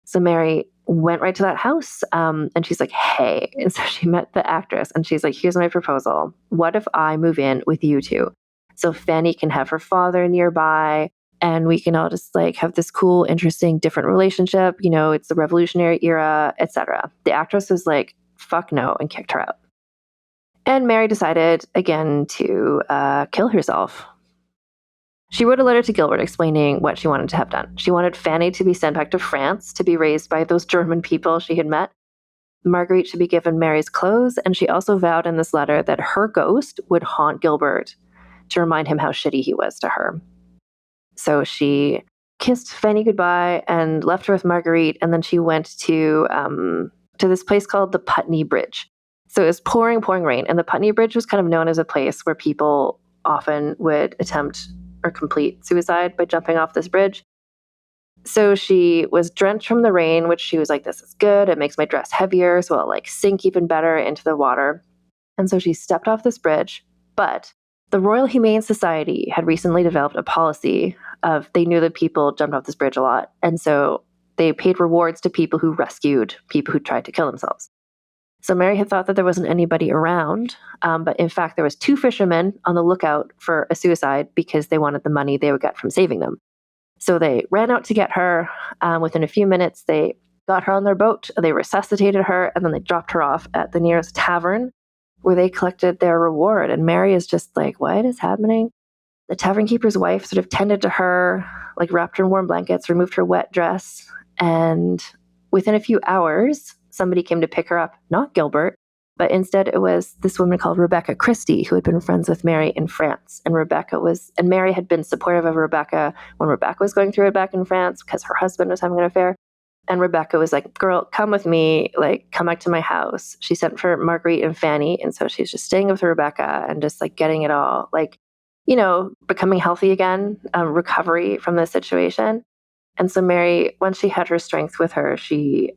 So Mary went right to that house and she's like, hey. And so she met the actress and she's like, here's my proposal. What if I move in with you two? So Fanny can have her father nearby and we can all just like have this cool, interesting, different relationship. You know, it's the Revolutionary era, etc. The actress was like, fuck no, and kicked her out. And Mary decided again to kill herself. She wrote a letter to Gilbert explaining what she wanted to have done. She wanted Fanny to be sent back to France to be raised by those German people she had met. Marguerite should be given Mary's clothes, and she also vowed in this letter that her ghost would haunt Gilbert to remind him how shitty he was to her. So she kissed Fanny goodbye and left her with Marguerite, and then she went to this place called the Putney Bridge. So it was pouring rain, and the Putney Bridge was kind of known as a place where people often would attempt or complete suicide by jumping off this bridge. So she was drenched from the rain, which she was like, this is good. It makes my dress heavier, so it'll like sink even better into the water. And so she stepped off this bridge, but the Royal Humane Society had recently developed a policy of they knew that people jumped off this bridge a lot. And so they paid rewards to people who rescued people who tried to kill themselves. So Mary had thought that there wasn't anybody around, but in fact, there was 2 fishermen on the lookout for a suicide because they wanted the money they would get from saving them. So they ran out to get her. Within a few minutes, they got her on their boat, they resuscitated her, and then they dropped her off at the nearest tavern where they collected their reward. And Mary is just like, what is happening? The tavern keeper's wife sort of tended to her, like wrapped her in warm blankets, removed her wet dress. And within a few hours, somebody came to pick her up, not Gilbert, but instead it was this woman called Rebecca Christie, who had been friends with Mary in France. And Mary had been supportive of Rebecca when Rebecca was going through it back in France because her husband was having an affair. And Rebecca was like, girl, come with me, like, come back to my house. She sent for Marguerite and Fanny. And so she's just staying with Rebecca and just like getting it all, like, you know, becoming healthy again, recovery from the situation. And so Mary, once she had her strength with her, she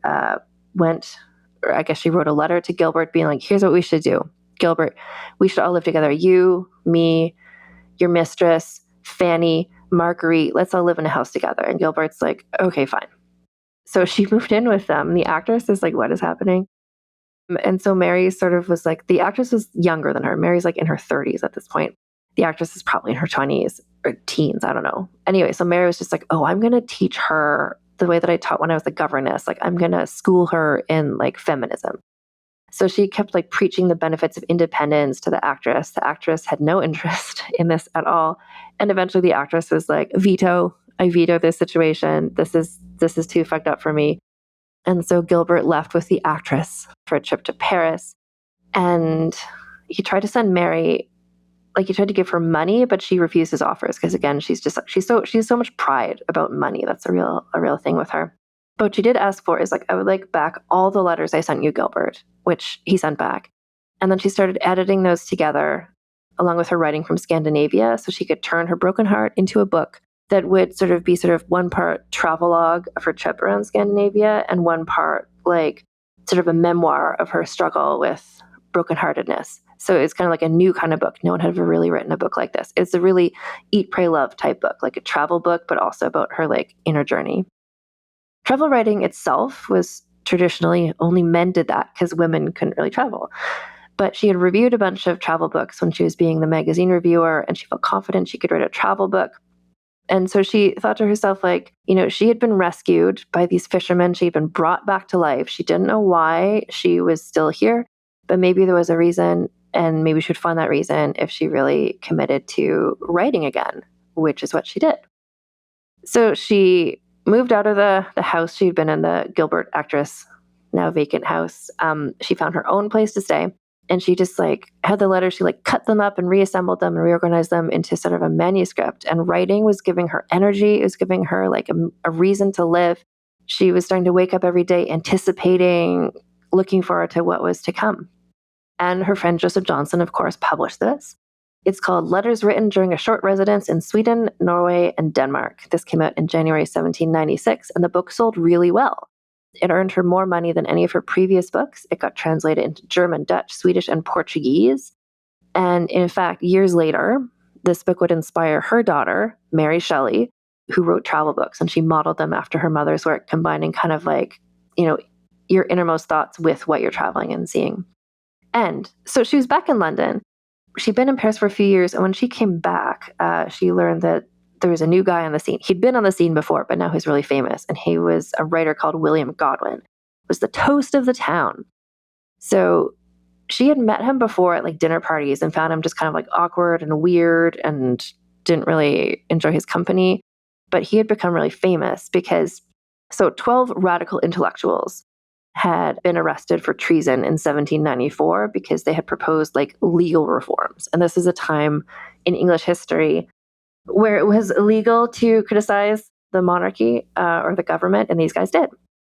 she wrote a letter to Gilbert being like, here's what we should do. Gilbert, we should all live together. You, me, your mistress, Fanny, Marguerite, let's all live in a house together. And Gilbert's like, okay, fine. So she moved in with them. The actress is like, what is happening? And so Mary sort of was like, the actress was younger than her. Mary's like in her 30s at this point. The actress is probably in her 20s or teens. I don't know. Anyway, so Mary was just like, oh, I'm going to teach her the way that I taught when I was the governess. Like, I'm going to school her in like feminism. So she kept like preaching the benefits of independence to the actress. The actress had no interest in this at all. And eventually the actress was like, I veto this situation. This is too fucked up for me. And so Gilbert left with the actress for a trip to Paris. And he tried to send Mary, like he tried to give her money, but she refused his offers because again, she's so much pride about money. That's a real thing with her. But what she did ask for is like, I would like back all the letters I sent you, Gilbert, which he sent back. And then she started editing those together along with her writing from Scandinavia so she could turn her broken heart into a book that would sort of be one part travelogue of her trip around Scandinavia and one part like sort of a memoir of her struggle with brokenheartedness. So it's kind of like a new kind of book. No one had ever really written a book like this. It's a really eat, pray, love type book, like a travel book, but also about her like inner journey. Travel writing itself was traditionally only men did that because women couldn't really travel. But she had reviewed a bunch of travel books when she was being the magazine reviewer, and she felt confident she could write a travel book. And so she thought to herself, like, you know, she had been rescued by these fishermen. She had been brought back to life. She didn't know why she was still here, but maybe there was a reason, and maybe she would find that reason if she really committed to writing again, which is what she did. So she moved out of the house she'd been in, the Gilbert actress, now vacant house. She found her own place to stay. And she just like had the letters, she like cut them up and reassembled them and reorganized them into sort of a manuscript. And writing was giving her energy. It was giving her like a reason to live. She was starting to wake up every day anticipating, looking forward to what was to come. And her friend Joseph Johnson, of course, published this. It's called Letters Written During a Short Residence in Sweden, Norway, and Denmark. This came out in January 1796, and the book sold really well. It earned her more money than any of her previous books. It got translated into German, Dutch, Swedish, and Portuguese. And in fact, years later, this book would inspire her daughter, Mary Shelley, who wrote travel books, and she modeled them after her mother's work, combining kind of like, you know, your innermost thoughts with what you're traveling and seeing. And so she was back in London. She'd been in Paris for a few years, and when she came back, she learned that there was a new guy on the scene. He'd been on the scene before, but now he's really famous, and he was a writer called William Godwin. Was the toast of the town. So she had met him before at like dinner parties and found him just kind of like awkward and weird and didn't really enjoy his company. But he had become really famous because 12 radical intellectuals had been arrested for treason in 1794 because they had proposed like legal reforms. And this is a time in English history where it was illegal to criticize the monarchy or the government, and these guys did.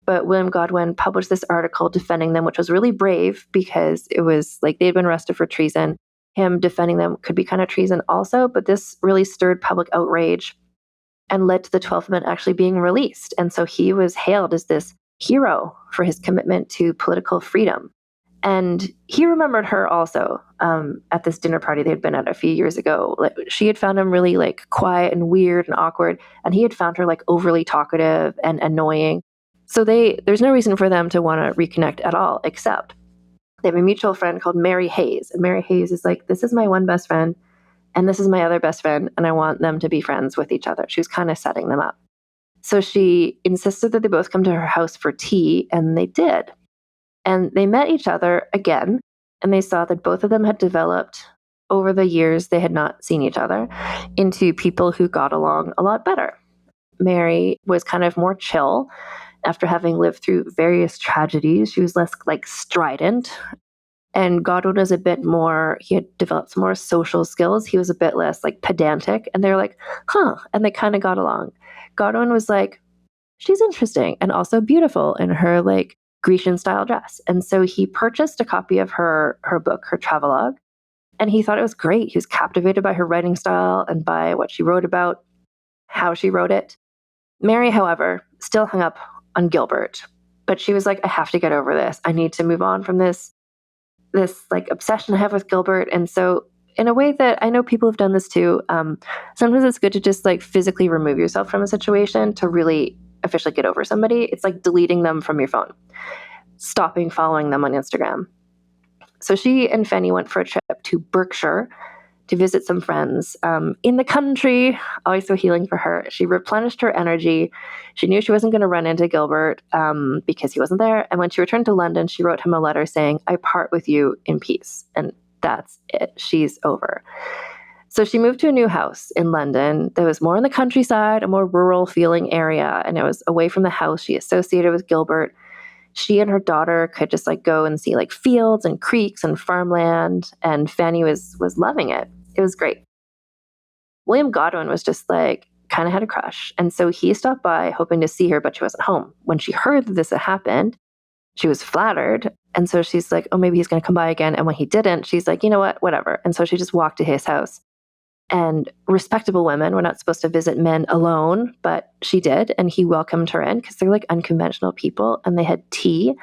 But William Godwin published this article defending them, which was really brave because it was like they'd been arrested for treason. Him defending them could be kind of treason also, but this really stirred public outrage and led to the 12th Amendment actually being released. And so he was hailed as this hero for his commitment to political freedom. And he remembered her also at this dinner party they'd been at a few years ago. Like, she had found him really like quiet and weird and awkward, and he had found her like overly talkative and annoying. So there's no reason for them to want to reconnect at all, except they have a mutual friend called Mary Hayes. And Mary Hayes is like, this is my one best friend, and this is my other best friend, and I want them to be friends with each other. She was kind of setting them up. So she insisted that they both come to her house for tea, and they did. And they met each other again, and they saw that both of them had developed over the years they had not seen each other into people who got along a lot better. Mary was kind of more chill after having lived through various tragedies. She was less like strident. And Godwin was a bit more, he had developed some more social skills. He was a bit less like pedantic. And they were like, huh. And they kind of got along. Godwin was like, she's interesting and also beautiful in her like Grecian style dress. And so he purchased a copy of her book, her travelogue, and he thought it was great. He was captivated by her writing style and by what she wrote about, how she wrote it. Mary, however, still hung up on Gilbert, but she was like, I have to get over this. I need to move on from this like obsession I have with Gilbert. And so in a way that I know people have done this too, sometimes it's good to just like physically remove yourself from a situation to really officially get over somebody. It's like deleting them from your phone, stopping following them on Instagram. So she and Fanny went for a trip to Berkshire to visit some friends in the country, always so healing for her. She replenished her energy. She knew she wasn't going to run into Gilbert because he wasn't there. And when she returned to London, she wrote him a letter saying, I part with you in peace. And that's it. She's over. So she moved to a new house in London that was more in the countryside, a more rural feeling area. And it was away from the house she associated with Gilbert. She and her daughter could just like go and see like fields and creeks and farmland. And Fanny was loving it. It was great. William Godwin was just like, kind of had a crush. And so he stopped by hoping to see her, but she wasn't home. When she heard that this had happened, she was flattered. And so she's like, oh, maybe he's going to come by again. And when he didn't, she's like, you know what, whatever. And so she just walked to his house. And respectable women were not supposed to visit men alone, but she did. And he welcomed her in because they're like unconventional people, and they had tea.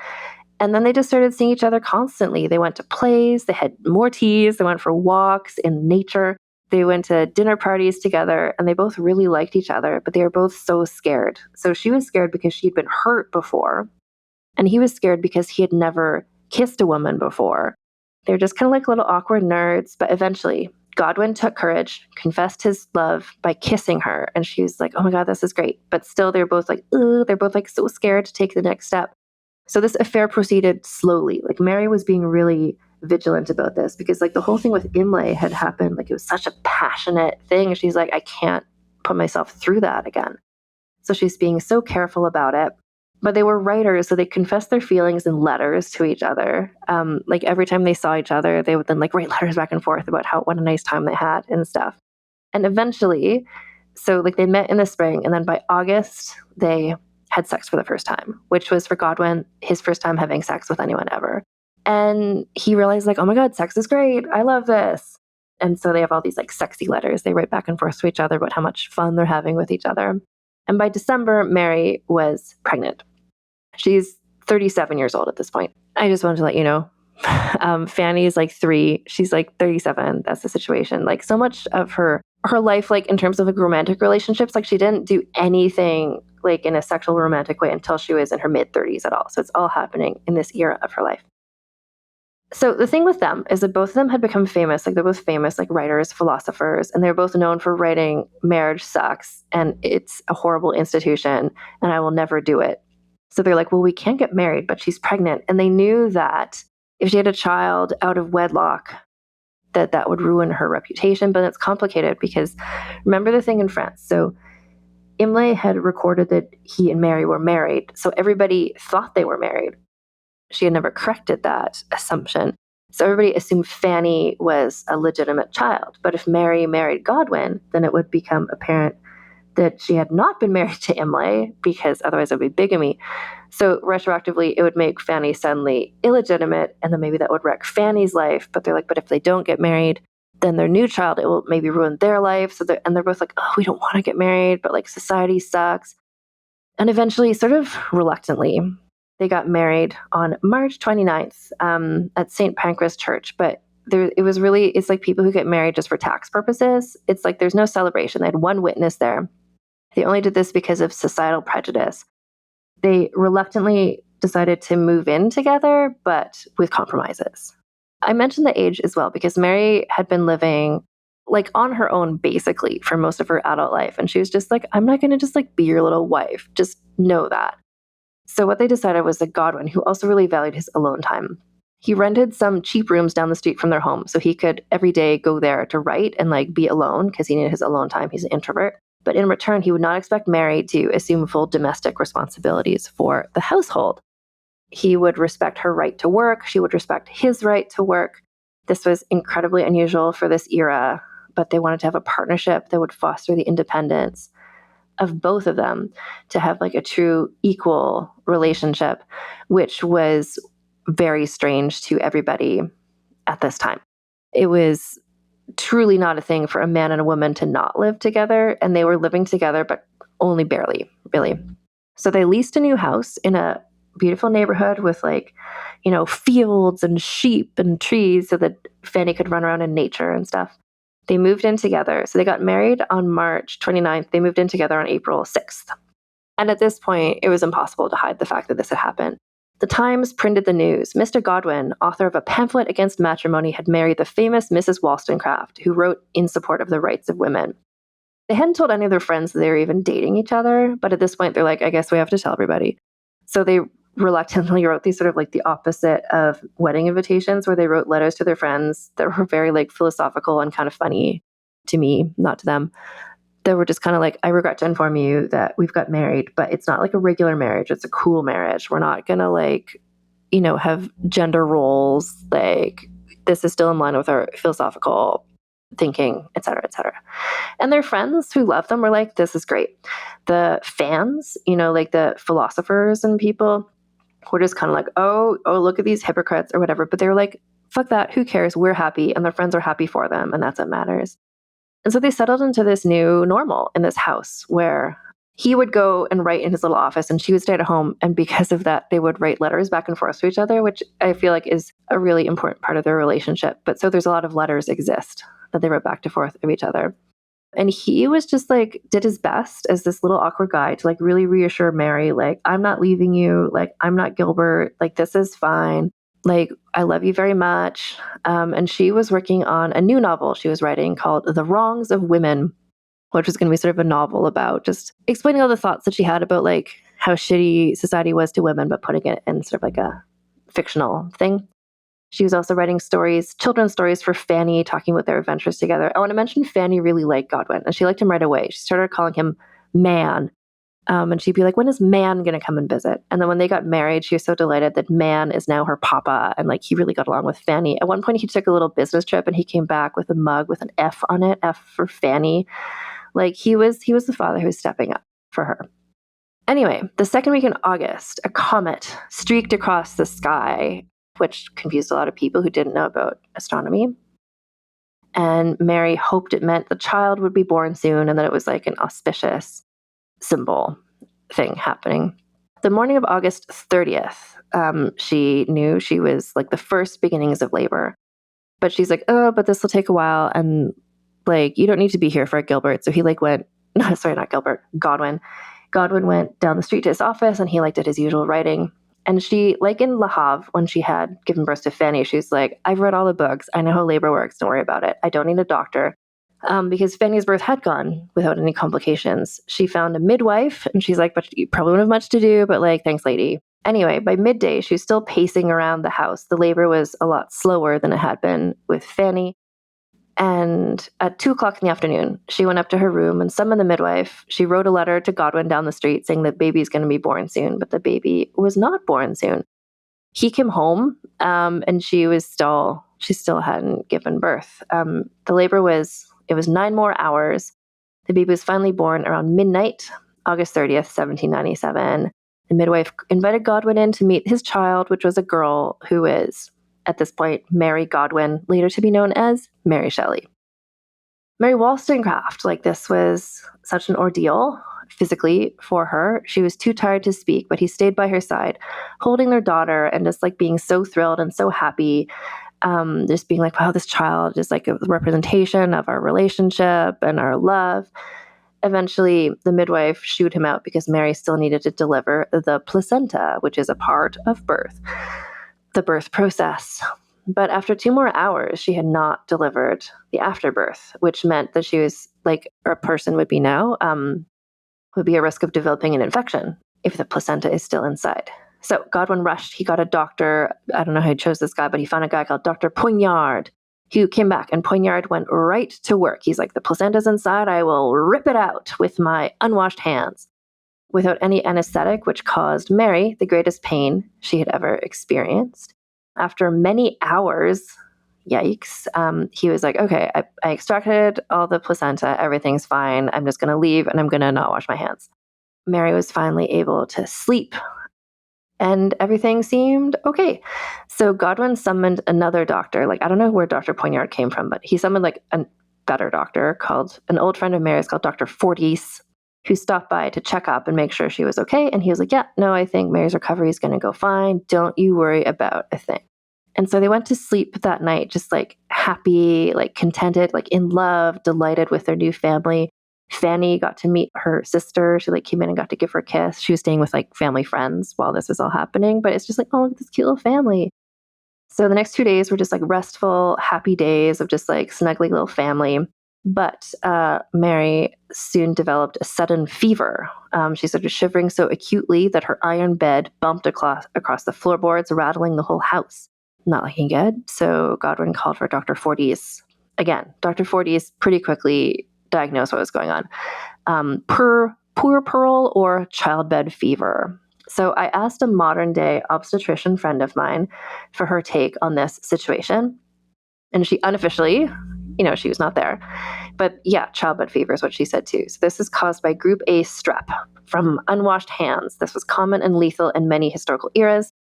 And then they just started seeing each other constantly. They went to plays, they had more teas, they went for walks in nature. They went to dinner parties together, and they both really liked each other, but they were both so scared. So she was scared because she'd been hurt before, and he was scared because he had never kissed a woman before. They were just kind of like little awkward nerds, but eventually Godwin took courage, confessed his love by kissing her, and she was like, oh my God, this is great. But still, they're both like, ugh, they're both like so scared to take the next step. So this affair proceeded slowly. Like Mary was being really vigilant about this because like the whole thing with Imlay had happened. Like it was such a passionate thing. And she's like, I can't put myself through that again. So she's being so careful about it. But they were writers, so they confessed their feelings in letters to each other. Like every time they saw each other, they would then like write letters back and forth about what a nice time they had and stuff. And eventually, so like they met in the spring, and then by August, they had sex for the first time, which was for Godwin, his first time having sex with anyone ever. And he realized like, oh my God, sex is great. I love this. And so they have all these like sexy letters. They write back and forth to each other about how much fun they're having with each other. And by December, Mary was pregnant. She's 37 years old at this point. I just wanted to let you know. Fanny is like 3. She's like 37. That's the situation. Like so much of her life, like in terms of like romantic relationships, like she didn't do anything like in a sexual romantic way until she was in her mid-30s at all. So it's all happening in this era of her life. So the thing with them is that both of them had become famous. Like they're both famous, like writers, philosophers, and they're both known for writing marriage sucks and it's a horrible institution and I will never do it. So they're like, well, we can't get married, but she's pregnant. And they knew that if she had a child out of wedlock, that would ruin her reputation. But it's complicated because remember the thing in France. So Imlay had recorded that he and Mary were married. So everybody thought they were married. she had never corrected that assumption. So everybody assumed Fanny was a legitimate child. But if Mary married Godwin, then it would become apparent that she had not been married to Imlay, because otherwise it would be bigamy. So retroactively, it would make Fanny suddenly illegitimate, and then maybe that would wreck Fanny's life. But they're like, but if they don't get married, then their new child, it will maybe ruin their life. So they're both like, oh, we don't want to get married, but like society sucks. And eventually, sort of reluctantly, they got married on March 29th at St. Pancras Church. But it's like people who get married just for tax purposes. It's like there's no celebration. They had one witness there. They only did this because of societal prejudice. They reluctantly decided to move in together, but with compromises. I mentioned the age as well because Mary had been living like on her own basically for most of her adult life. And she was just like, I'm not going to just like be your little wife. Just know that. So what they decided was that Godwin, who also really valued his alone time, he rented some cheap rooms down the street from their home so he could every day go there to write and like be alone because he needed his alone time. He's an introvert. But in return, he would not expect Mary to assume full domestic responsibilities for the household. He would respect her right to work. She would respect his right to work. This was incredibly unusual for this era, but they wanted to have a partnership that would foster the independence of both of them to have like a true equal relationship, which was very strange to everybody at this time. It was truly not a thing for a man and a woman to not live together, and they were living together, but only barely, really. So they leased a new house in a beautiful neighborhood with like, fields and sheep and trees so that Fanny could run around in nature and stuff. They moved in together. So they got married on March 29th. They moved in together on April 6th. And at this point, it was impossible to hide the fact that this had happened. The Times printed the news. Mr. Godwin, author of a pamphlet against matrimony, had married the famous Mrs. Wollstonecraft, who wrote in support of the rights of women. They hadn't told any of their friends that they were even dating each other, but at this point, they're like, I guess we have to tell everybody. So they reluctantly wrote these sort of like the opposite of wedding invitations, where they wrote letters to their friends that were very like philosophical and kind of funny to me, not to them. They were just kind of like, I regret to inform you that we've got married, but it's not like a regular marriage. It's a cool marriage. We're not going to like, have gender roles. Like this is still in line with our philosophical thinking, et cetera, et cetera. And their friends who love them were like, this is great. The fans, like the philosophers and people were just kind of like, oh, look at these hypocrites or whatever. But they were like, fuck that. Who cares? We're happy. And their friends are happy for them. And that's what matters. And so they settled into this new normal in this house where he would go and write in his little office and she would stay at home. And because of that, they would write letters back and forth to each other, which I feel like is a really important part of their relationship. But so there's a lot of letters exist that they wrote back and forth of each other. And he was just like, did his best as this little awkward guy to like really reassure Mary, like, I'm not leaving you. Like, I'm not Gilbert. Like, this is fine. Like, I love you very much. And she was working on a new novel she was writing called The Wrongs of Women, which was going to be sort of a novel about just explaining all the thoughts that she had about like how shitty society was to women, but putting it in sort of like a fictional thing. She was also writing stories, children's stories for Fanny, talking about their adventures together. I want to mention Fanny really liked Godwin, and she liked him right away. She started calling him Man. And she'd be like, when is Man going to come and visit? And then when they got married, she was so delighted that Man is now her papa. And like, he really got along with Fanny. At one point, he took a little business trip and he came back with a mug with an F on it, F for Fanny. Like he was the father who was stepping up for her. Anyway, the second week in August, a comet streaked across the sky, which confused a lot of people who didn't know about astronomy. And Mary hoped it meant the child would be born soon and that it was like an auspicious symbol thing happening. The morning of August 30th, she knew she was like the first beginnings of labor. But she's like, oh, but this will take a while. And like, you don't need to be here for Gilbert. So he like went, no, sorry, not Gilbert, Godwin. Godwin went down the street to his office and he like did his usual writing. And she, like in Le Havre, when she had given birth to Fanny, she's like, I've read all the books. I know how labor works. Don't worry about it. I don't need a doctor. Because Fanny's birth had gone without any complications. She found a midwife and she's like, but you probably wouldn't have much to do, but like, thanks, lady. Anyway, by midday, she was still pacing around the house. The labor was a lot slower than it had been with Fanny. And at 2:00 in the afternoon, she went up to her room and summoned the midwife. She wrote a letter to Godwin down the street saying that baby's going to be born soon, but the baby was not born soon. he came home, and she still hadn't given birth. The labor was 9 more hours. The baby was finally born around midnight, August 30th, 1797. The midwife invited Godwin in to meet his child, which was a girl who is, at this point, Mary Godwin, later to be known as Mary Shelley. Mary Wollstonecraft, this was such an ordeal physically for her. She was too tired to speak, but he stayed by her side, holding their daughter and just being so thrilled and so happy. Just being wow, this child is a representation of our relationship and our love. Eventually, the midwife shooed him out because Mary still needed to deliver the placenta, which is a part of birth, the birth process. But after 2 more hours, she had not delivered the afterbirth, which meant that she was a person would be now, would be at risk of developing an infection if the placenta is still inside. So Godwin rushed. He got a doctor. I don't know how he chose this guy, but he found a guy called Dr. Poignard, who came back, and Poignard went right to work. He's the placenta's inside. I will rip it out with my unwashed hands, without any anesthetic, which caused Mary the greatest pain she had ever experienced. After many hours, yikes, he was okay, I extracted all the placenta. Everything's fine. I'm just going to leave, and I'm going to not wash my hands. Mary was finally able to sleep, and everything seemed okay. So Godwin summoned another doctor. I don't know where Dr. Poignard came from, but he summoned a better doctor called an old friend of Mary's called Dr. Fordyce, who stopped by to check up and make sure she was okay. And he was yeah, no, I think Mary's recovery is going to go fine. Don't you worry about a thing. And so they went to sleep that night, just happy, contented, in love, delighted with their new family. Fanny got to meet her sister. She came in and got to give her a kiss. She was staying with family friends while this was all happening, but it's just oh, look at this cute little family. So the next 2 days were just restful, happy days of just snuggly little family. But Mary soon developed a sudden fever. She started shivering so acutely that her iron bed bumped across the floorboards, rattling the whole house. Not looking good. So Godwin called for Dr. Fordyce. Again, Dr. Fordyce pretty quickly diagnosed what was going on. Puerperal or childbed fever. So I asked a modern day obstetrician friend of mine for her take on this situation. And she unofficially, she was not there. But yeah, childbed fever is what she said too. So this is caused by group A strep from unwashed hands. This was common and lethal in many historical eras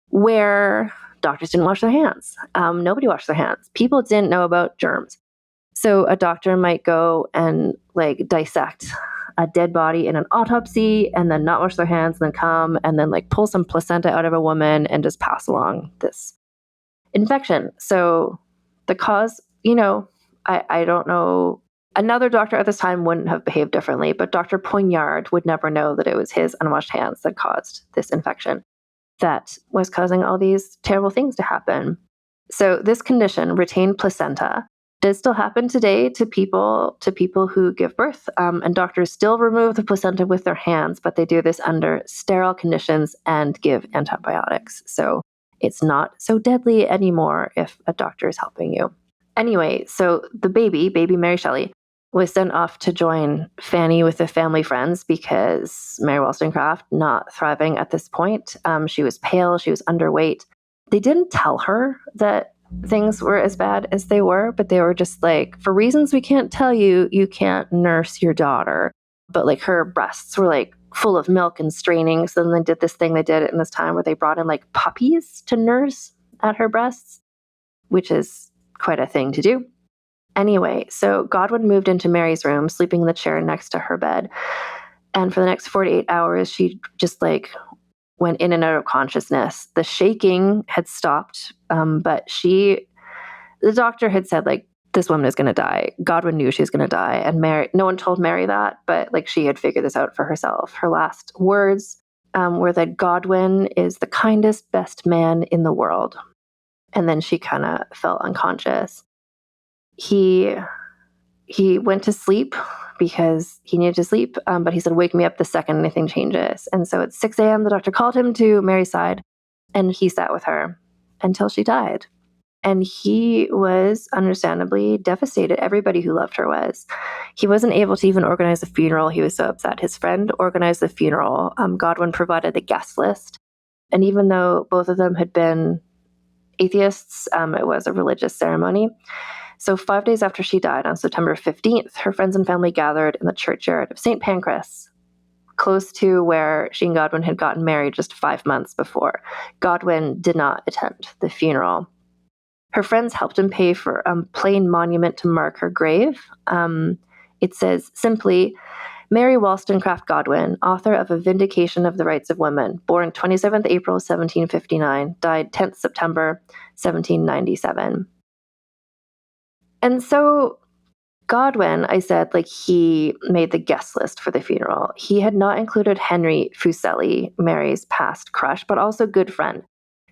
where doctors didn't wash their hands. Nobody washed their hands. People didn't know about germs. So a doctor might go and dissect a dead body in an autopsy and then not wash their hands and then come and then pull some placenta out of a woman and just pass along this infection. So the cause, I don't know. Another doctor at this time wouldn't have behaved differently, but Dr. Poignard would never know that it was his unwashed hands that caused this infection that was causing all these terrible things to happen. So this condition, retained placenta, does still happen today to people who give birth, and doctors still remove the placenta with their hands, but they do this under sterile conditions and give antibiotics. So it's not so deadly anymore if a doctor is helping you. Anyway, so the baby Mary Shelley, was sent off to join Fanny with the family friends because Mary Wollstonecraft not thriving at this point. She was pale, she was underweight. They didn't tell her that things were as bad as they were, but they were just for reasons we can't tell you, you can't nurse your daughter. But her breasts were full of milk and straining. So then they did this thing they did in this time where they brought in puppies to nurse at her breasts, which is quite a thing to do. Anyway, so Godwin moved into Mary's room, sleeping in the chair next to her bed. And for the next 48 hours, she just went in and out of consciousness. The shaking had stopped, but the doctor had said this woman is going to die. Godwin knew she was going to die. And Mary, no one told Mary that, but she had figured this out for herself. Her last words were that Godwin is the kindest, best man in the world. And then she kind of fell unconscious. He went to sleep because he needed to sleep, but he said, wake me up the second anything changes. And so at 6 a.m., the doctor called him to Mary's side, and he sat with her until she died. And he was understandably devastated. Everybody who loved her was. He wasn't able to even organize a funeral. He was so upset. His friend organized the funeral. Godwin provided the guest list. And even though both of them had been atheists, it was a religious ceremony. So 5 days after she died, on September 15th, her friends and family gathered in the churchyard of St. Pancras, close to where she and Godwin had gotten married just 5 months before. Godwin did not attend the funeral. Her friends helped him pay for a plain monument to mark her grave. It says simply, Mary Wollstonecraft Godwin, author of A Vindication of the Rights of Women, born 27th April 1759, died 10th September 1797. And so Godwin, I said, he made the guest list for the funeral. He had not included Henry Fuseli, Mary's past crush, but also good friend.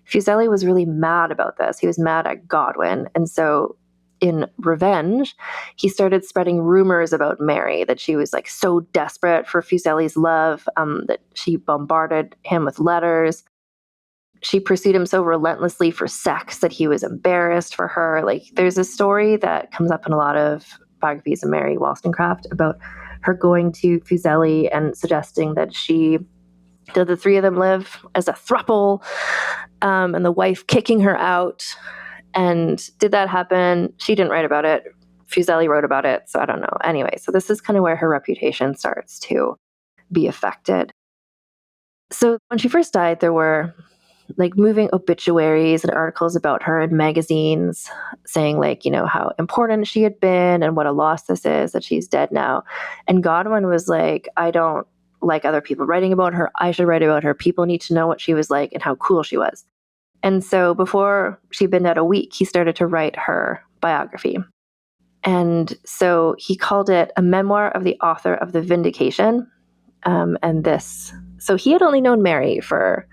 Fuseli was really mad about this. He was mad at Godwin. And so in revenge, he started spreading rumors about Mary, that she was so desperate for Fuseli's love, that she bombarded him with letters. She pursued him so relentlessly for sex that he was embarrassed for her. There's a story that comes up in a lot of biographies of Mary Wollstonecraft about her going to Fuseli and suggesting that the three of them live as a throuple, and the wife kicking her out. And did that happen? She didn't write about it. Fuseli wrote about it, so I don't know. Anyway, so this is kind of where her reputation starts to be affected. So when she first died, there were moving obituaries and articles about her in magazines saying how important she had been and what a loss this is that she's dead now. And Godwin was like, I don't like other people writing about her. I should write about her. People need to know what she was like and how cool she was. And so before she'd been dead a week, he started to write her biography. And so he called it A Memoir of the Author of the Vindication. So he had only known Mary for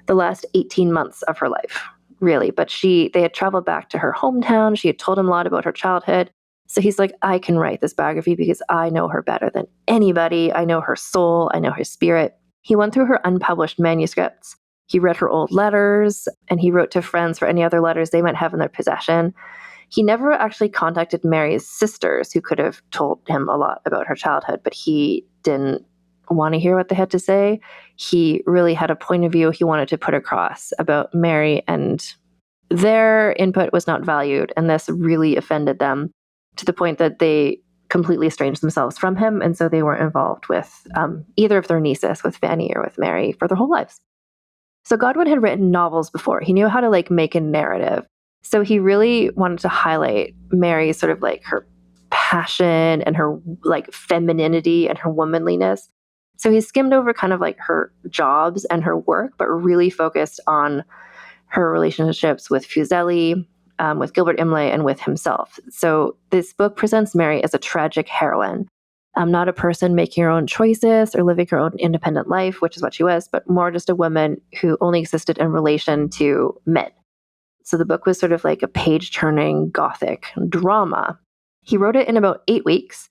the last 18 months of her life, really. But they had traveled back to her hometown. She had told him a lot about her childhood. So he's like, I can write this biography because I know her better than anybody. I know her soul. I know her spirit. He went through her unpublished manuscripts. He read her old letters, and he wrote to friends for any other letters they might have in their possession. He never actually contacted Mary's sisters, who could have told him a lot about her childhood, but he didn't want to hear what they had to say. He really had a point of view he wanted to put across about Mary, and their input was not valued, and this really offended them to the point that they completely estranged themselves from him, and so they weren't involved with either of their nieces, with Fanny or with Mary, for their whole lives. So Godwin had written novels before. He knew how to make a narrative. So he really wanted to highlight Mary's sort of her passion and her femininity and her womanliness. So he skimmed over kind of her jobs and her work, but really focused on her relationships with Fuseli, with Gilbert Imlay, and with himself. So this book presents Mary as a tragic heroine. Not a person making her own choices or living her own independent life, which is what she was, but more just a woman who only existed in relation to men. So the book was sort of like a page-turning Gothic drama. He wrote it in about 8 weeks,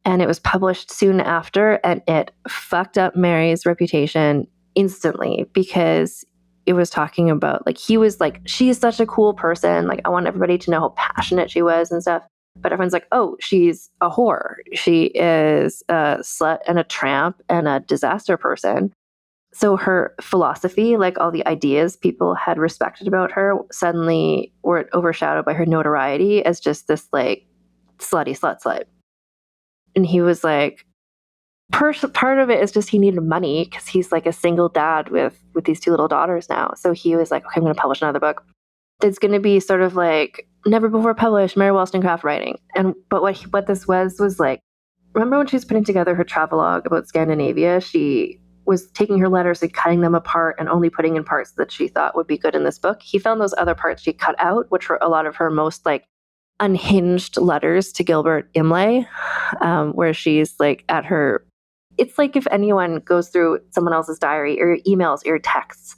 and it was published soon after, and it fucked up Mary's reputation instantly because it was talking about, he was like, she's such a cool person. I want everybody to know how passionate she was and stuff. But everyone's like, oh, she's a whore. She is a slut and a tramp and a disaster person. So her philosophy, all the ideas people had respected about her, suddenly were overshadowed by her notoriety as just this slutty slut. And he was like, part of it is just he needed money because he's a single dad with these 2 little daughters now. So he was like, okay, I'm going to publish another book. It's going to be sort of never before published Mary Wollstonecraft writing. But what this was remember when she was putting together her travelogue about Scandinavia, she was taking her letters and cutting them apart and only putting in parts that she thought would be good in this book. He found those other parts she cut out, which were a lot of her most unhinged letters to Gilbert Imlay, where she's at her. It's if anyone goes through someone else's diary or your emails or your texts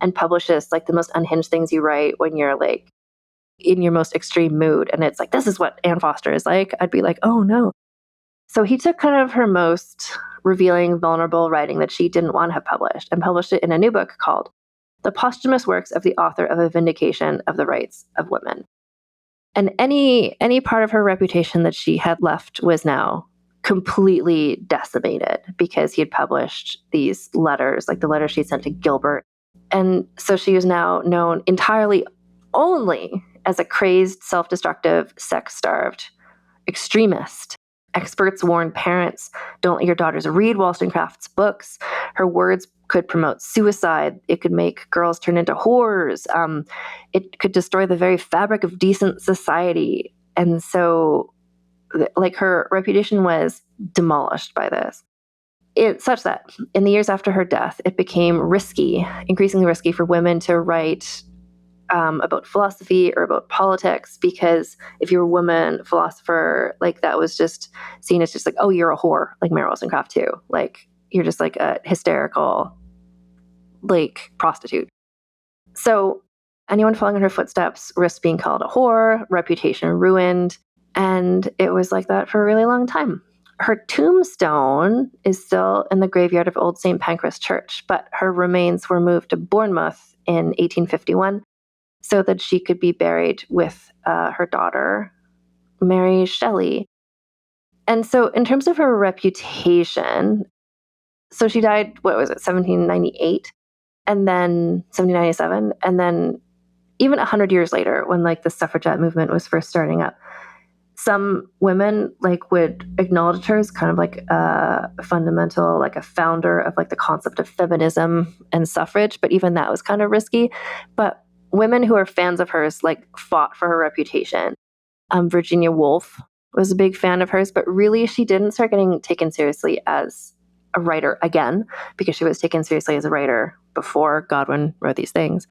and publishes the most unhinged things you write when you're in your most extreme mood, and it's this is what Anne Foster is like, I'd be like, oh no. So he took kind of her most revealing, vulnerable writing that she didn't want to have published and published it in a new book called The Posthumous Works of the Author of A Vindication of the Rights of Women. And any part of her reputation that she had left was now completely decimated because he had published these letters, the letters she sent to Gilbert. And so she is now known entirely only as a crazed, self-destructive, sex-starved extremist. Experts warn parents, don't let your daughters read Wollstonecraft's books. Her words could promote suicide. It could make girls turn into whores. It could destroy the very fabric of decent society. And so, like, her reputation was demolished by this. It's such that in the years after her death, it became risky, increasingly risky for women to write about philosophy or about politics, because if you're a woman philosopher, like, that was just seen as just like, oh, you're a whore, like Mary Wollstonecraft too. Like, you're just like a hysterical, like, prostitute. So anyone following in her footsteps risked being called a whore, reputation ruined, and it was like that for a really long time. Her tombstone is still in the graveyard of Old St. Pancras Church, but her remains were moved to Bournemouth in 1851 so that she could be buried with her daughter, Mary Shelley. And so in terms of her reputation, so she died, 1798? And then 1797? And then even 100 years later, when, like, the suffragette movement was first starting up, some women, like, would acknowledge her as kind of like a fundamental, like a founder of, like, the concept of feminism and suffrage. But even that was kind of risky. But women who are fans of hers, like, fought for her reputation. Virginia Woolf was a big fan of hers, but really she didn't start getting taken seriously as a writer again, because she was taken seriously as a writer before Godwin wrote these things,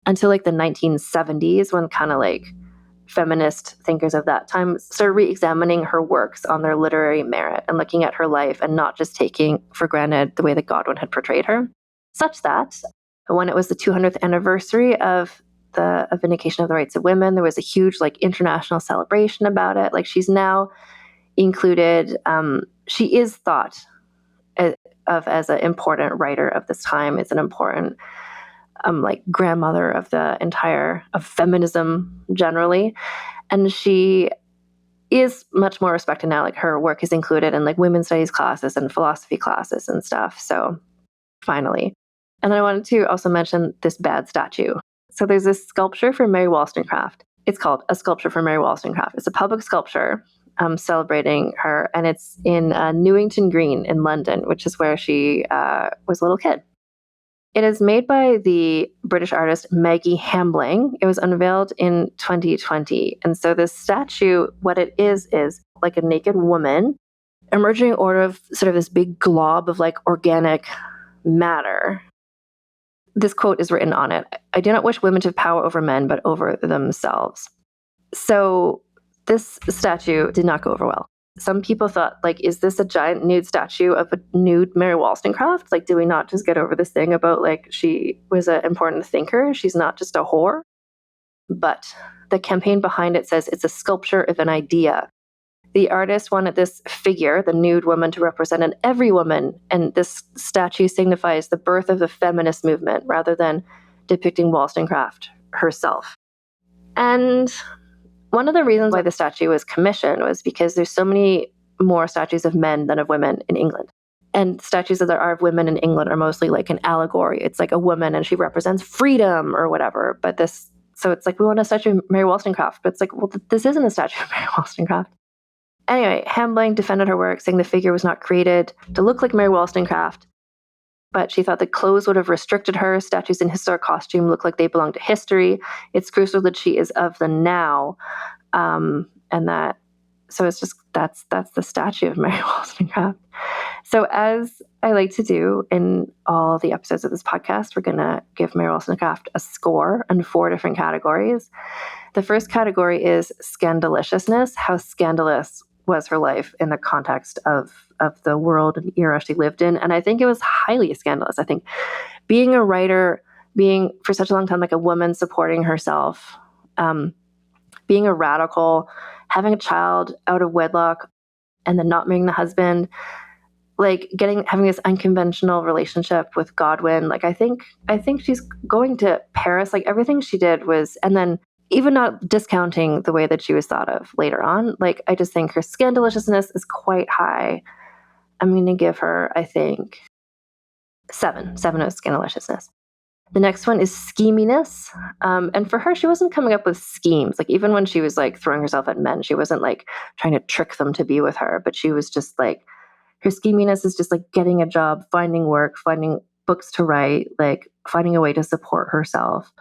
until, like, the 1970s, when kind of, like, feminist thinkers of that time started re-examining her works on their literary merit and looking at her life and not just taking for granted the way that Godwin had portrayed her. Such that when it was the 200th anniversary of the vindication of the rights of women, there was a huge, like, international celebration about it. Like, she's now included, she is thought of as an important writer of this time. It's an important like, grandmother of the entire of feminism generally, and she is much more respected now. Like, her work is included in, like, women's studies classes and philosophy classes and stuff. So finally. And then I wanted to also mention this bad statue. So there's this sculpture for Mary Wollstonecraft. It's called A Sculpture for Mary Wollstonecraft. It's a public sculpture celebrating her, and it's in Newington Green in London, which is where she was a little kid. It is made by the British artist Maggie Hambling. It was unveiled in 2020. And so this statue, what it is like a naked woman emerging out of sort of this big glob of, like, organic matter. This quote is written on it: "I do not wish women to have power over men, but over themselves." So this statue did not go over well. Some people thought, like, is this a giant nude statue of a nude Mary Wollstonecraft? Like, do we not just get over this thing about, like, she was an important thinker? She's not just a whore? But the campaign behind it says it's a sculpture of an idea. The artist wanted this figure, the nude woman, to represent an every woman, and this statue signifies the birth of the feminist movement rather than depicting Wollstonecraft herself. And one of the reasons why the statue was commissioned was because there's so many more statues of men than of women in England. And statues that there are of women in England are mostly like an allegory. It's like a woman and she represents freedom or whatever. But this, so it's like, we want a statue of Mary Wollstonecraft. But it's like, well, this isn't a statue of Mary Wollstonecraft. Anyway, Hambling defended her work, saying the figure was not created to look like Mary Wollstonecraft, but she thought the clothes would have restricted her. Statues in historic costume look like they belong to history. It's crucial that she is of the now. And that, so it's just, that's the statue of Mary Wollstonecraft. So as I like to do in all the episodes of this podcast, we're going to give Mary Wollstonecraft a score in 4 different categories. The first category is scandaliciousness. How scandalous was her life in the context of the world and era she lived in? And I think it was highly scandalous. I think being a writer, being for such a long time like a woman supporting herself, being a radical, having a child out of wedlock, and then not marrying the husband, like having this unconventional relationship with Godwin. Like I think she's going to Paris. Like everything she did was, and then even not discounting the way that she was thought of later on, like I just think her scandaliciousness is quite high. I'm going to give her, I think, 7 of scandaliciousness. The next one is scheminess. And for her, she wasn't coming up with schemes. Like even when she was like throwing herself at men, she wasn't like trying to trick them to be with her, but she was just like, her scheminess is just like getting a job, finding work, finding books to write, like finding a way to support herself.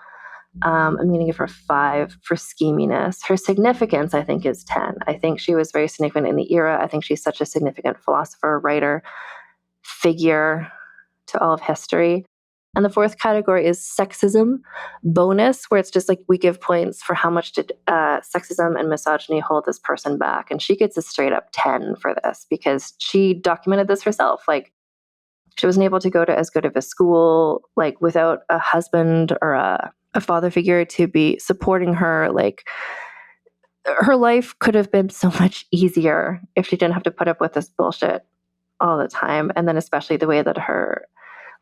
I'm going to give her 5 for scheminess. Her significance, I think, is 10. I think she was very significant in the era. I think she's such a significant philosopher, writer, figure to all of history. And the 4th category is sexism bonus, where it's just like we give points for how much did sexism and misogyny hold this person back. And she gets a straight up 10 for this because she documented this herself. Like she wasn't able to go to as good of a school, like without a husband or a father figure to be supporting her. Like her life could have been so much easier if she didn't have to put up with this bullshit all the time. And then especially the way that her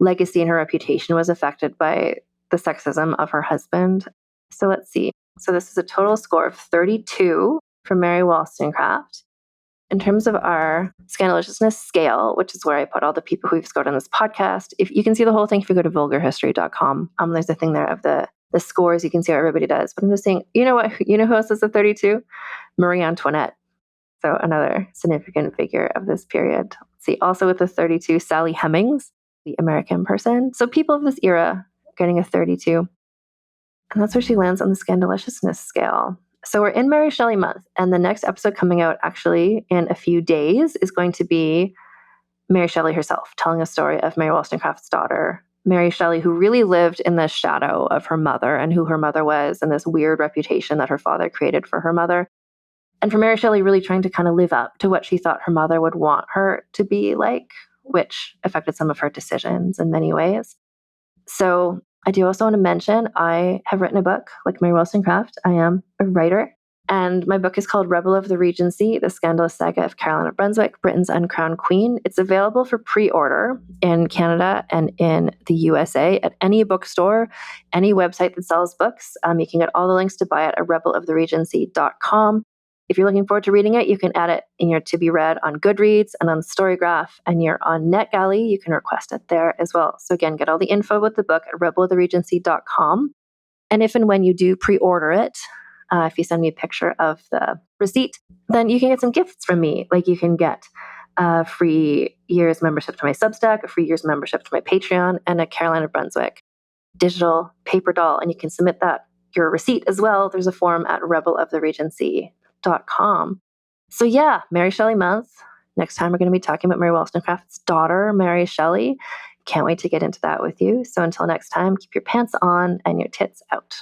legacy and her reputation was affected by the sexism of her husband. So let's see. So this is a total score of 32 for Mary Wollstonecraft. In terms of our scandaliciousness scale, which is where I put all the people who we've scored on this podcast, if you can see the whole thing if you go to vulgarhistory.com, there's a thing there of the scores. You can see how everybody does. But I'm just saying, you know what? You know who else is a 32? Marie Antoinette. So another significant figure of this period. Let's see, also with the 32, Sally Hemings, the American person. So people of this era getting a 32. And that's where she lands on the scandaliciousness scale. So we're in Mary Shelley month, and the next episode coming out actually in a few days is going to be Mary Shelley herself, telling a story of Mary Wollstonecraft's daughter, Mary Shelley, who really lived in the shadow of her mother and who her mother was, and this weird reputation that her father created for her mother. And for Mary Shelley really trying to kind of live up to what she thought her mother would want her to be like, which affected some of her decisions in many ways. So I do also want to mention I have written a book like Mary Wollstonecraft. I am a writer. And my book is called Rebel of the Regency, The Scandalous Saga of Caroline of Brunswick, Britain's Uncrowned Queen. It's available for pre-order in Canada and in the USA at any bookstore, any website that sells books. You can get all the links to buy it at rebeloftheregency.com. If you're looking forward to reading it, you can add it in your to be read on Goodreads and on Storygraph, and you're on NetGalley, you can request it there as well. So again, get all the info with the book at rebeloftheregency.com. And if and when you do pre-order it, if you send me a picture of the receipt, then you can get some gifts from me. Like you can get a free year's membership to my Substack, a free year's membership to my Patreon, and a Caroline of Brunswick digital paper doll. And you can submit your receipt as well. There's a form at rebeloftheregency.com. So yeah, Mary Shelley month. Next time we're going to be talking about Mary Wollstonecraft's daughter, Mary Shelley. Can't wait to get into that with you. So until next time, keep your pants on and your tits out.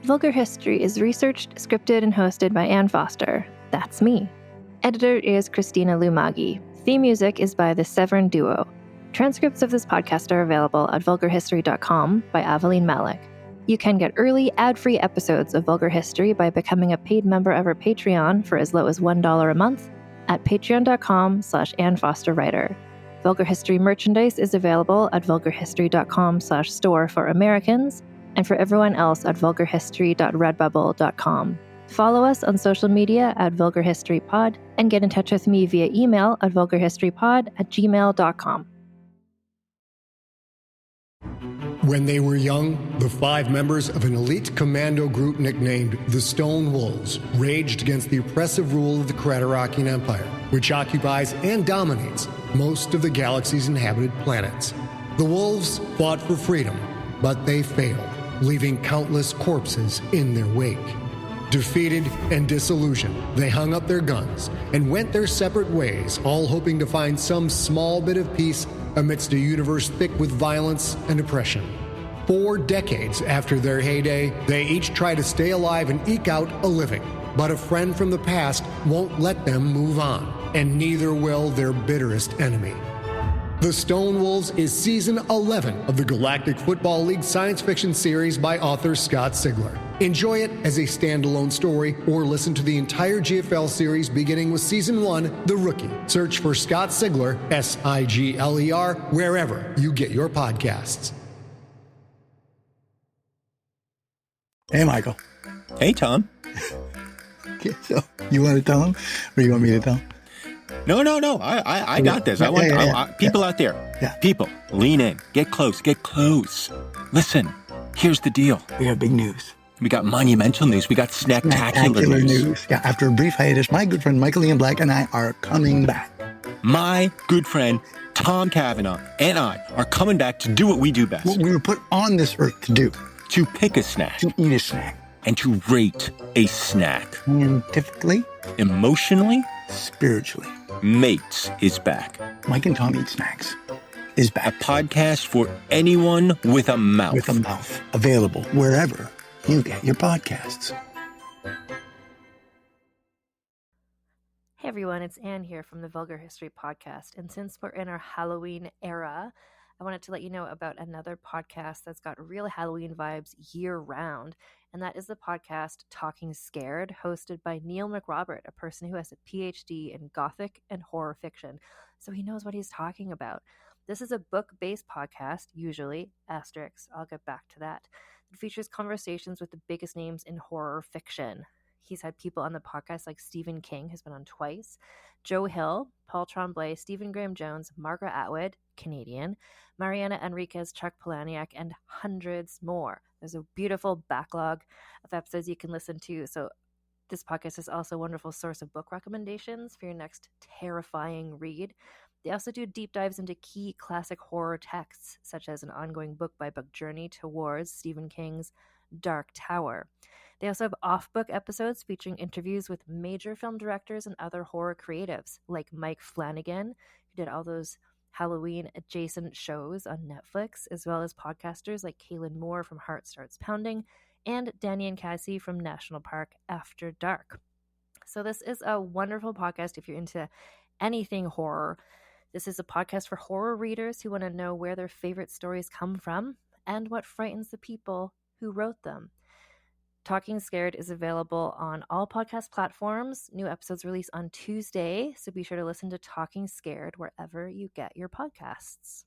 Vulgar History is researched, scripted, and hosted by Anne Foster. That's me. Editor is Christina Lumagi. Theme music is by the Severn Duo. Transcripts of this podcast are available at vulgarhistory.com by Aveline Malik. You can get early, ad-free episodes of Vulgar History by becoming a paid member of our Patreon for as low as $1 a month at patreon.com/AnneFosterWriter. Vulgar History merchandise is available at vulgarhistory.com/store for Americans, and for everyone else at vulgarhistory.redbubble.com. Follow us on social media at vulgarhistorypod and get in touch with me via email at vulgarhistorypod@gmail.com. When they were young, the 5 members of an elite commando group nicknamed the Stone Wolves raged against the oppressive rule of the Craterakian Empire, which occupies and dominates most of the galaxy's inhabited planets. The Wolves fought for freedom, but they failed, leaving countless corpses in their wake. Defeated and disillusioned, they hung up their guns and went their separate ways, all hoping to find some small bit of peace amidst a universe thick with violence and oppression. 4 decades after their heyday, they each try to stay alive and eke out a living. But a friend from the past won't let them move on, and neither will their bitterest enemy. The Stone Wolves is Season 11 of the Galactic Football League science fiction series by author Scott Sigler. Enjoy it as a standalone story or listen to the entire GFL series beginning with Season 1, The Rookie. Search for Scott Sigler, Sigler, wherever you get your podcasts. Hey, Michael. Hey, Tom. Okay, so you want to tell him, or you want me to tell him? No. I got this. Yeah, People out there, Yeah. People, lean in. Get close. Get close. Listen, here's the deal. We have big news. We got monumental news. We got snacktacular news. Yeah, after a brief hiatus, my good friend Michael Ian Black and I are coming back. My good friend Tom Cavanaugh and I are coming back to do what we do best. What we were put on this earth to do. To pick a snack. To eat a snack. And to rate a snack. Scientifically. Emotionally. Spiritually. Mates is back. Mike and Tom Eat Snacks is back. A podcast for anyone with a mouth. With a mouth. Available wherever you get your podcasts. Hey everyone, it's Anne here from the Vulgar History Podcast. And since we're in our Halloween era, I wanted to let you know about another podcast that's got real Halloween vibes year round. And that is the podcast Talking Scared, hosted by Neil McRobert, a person who has a PhD in Gothic and horror fiction. So he knows what he's talking about. This is a book-based podcast, usually, asterisk, I'll get back to that. It features conversations with the biggest names in horror fiction. He's had people on the podcast like Stephen King, who's been on twice, Joe Hill, Paul Tremblay, Stephen Graham Jones, Margaret Atwood, Canadian, Mariana Enriquez, Chuck Palahniuk, and hundreds more. There's a beautiful backlog of episodes you can listen to. So this podcast is also a wonderful source of book recommendations for your next terrifying read. They also do deep dives into key classic horror texts, such as an ongoing book-by-book journey towards Stephen King's Dark Tower. They also have off-book episodes featuring interviews with major film directors and other horror creatives, like Mike Flanagan, who did all those Halloween-adjacent shows on Netflix, as well as podcasters like Kaylin Moore from Heart Starts Pounding, and Danny and Cassie from National Park After Dark. So this is a wonderful podcast if you're into anything horror. This is a podcast for horror readers who want to know where their favorite stories come from and what frightens the people who wrote them. Talking Scared is available on all podcast platforms. New episodes release on Tuesday, so be sure to listen to Talking Scared wherever you get your podcasts.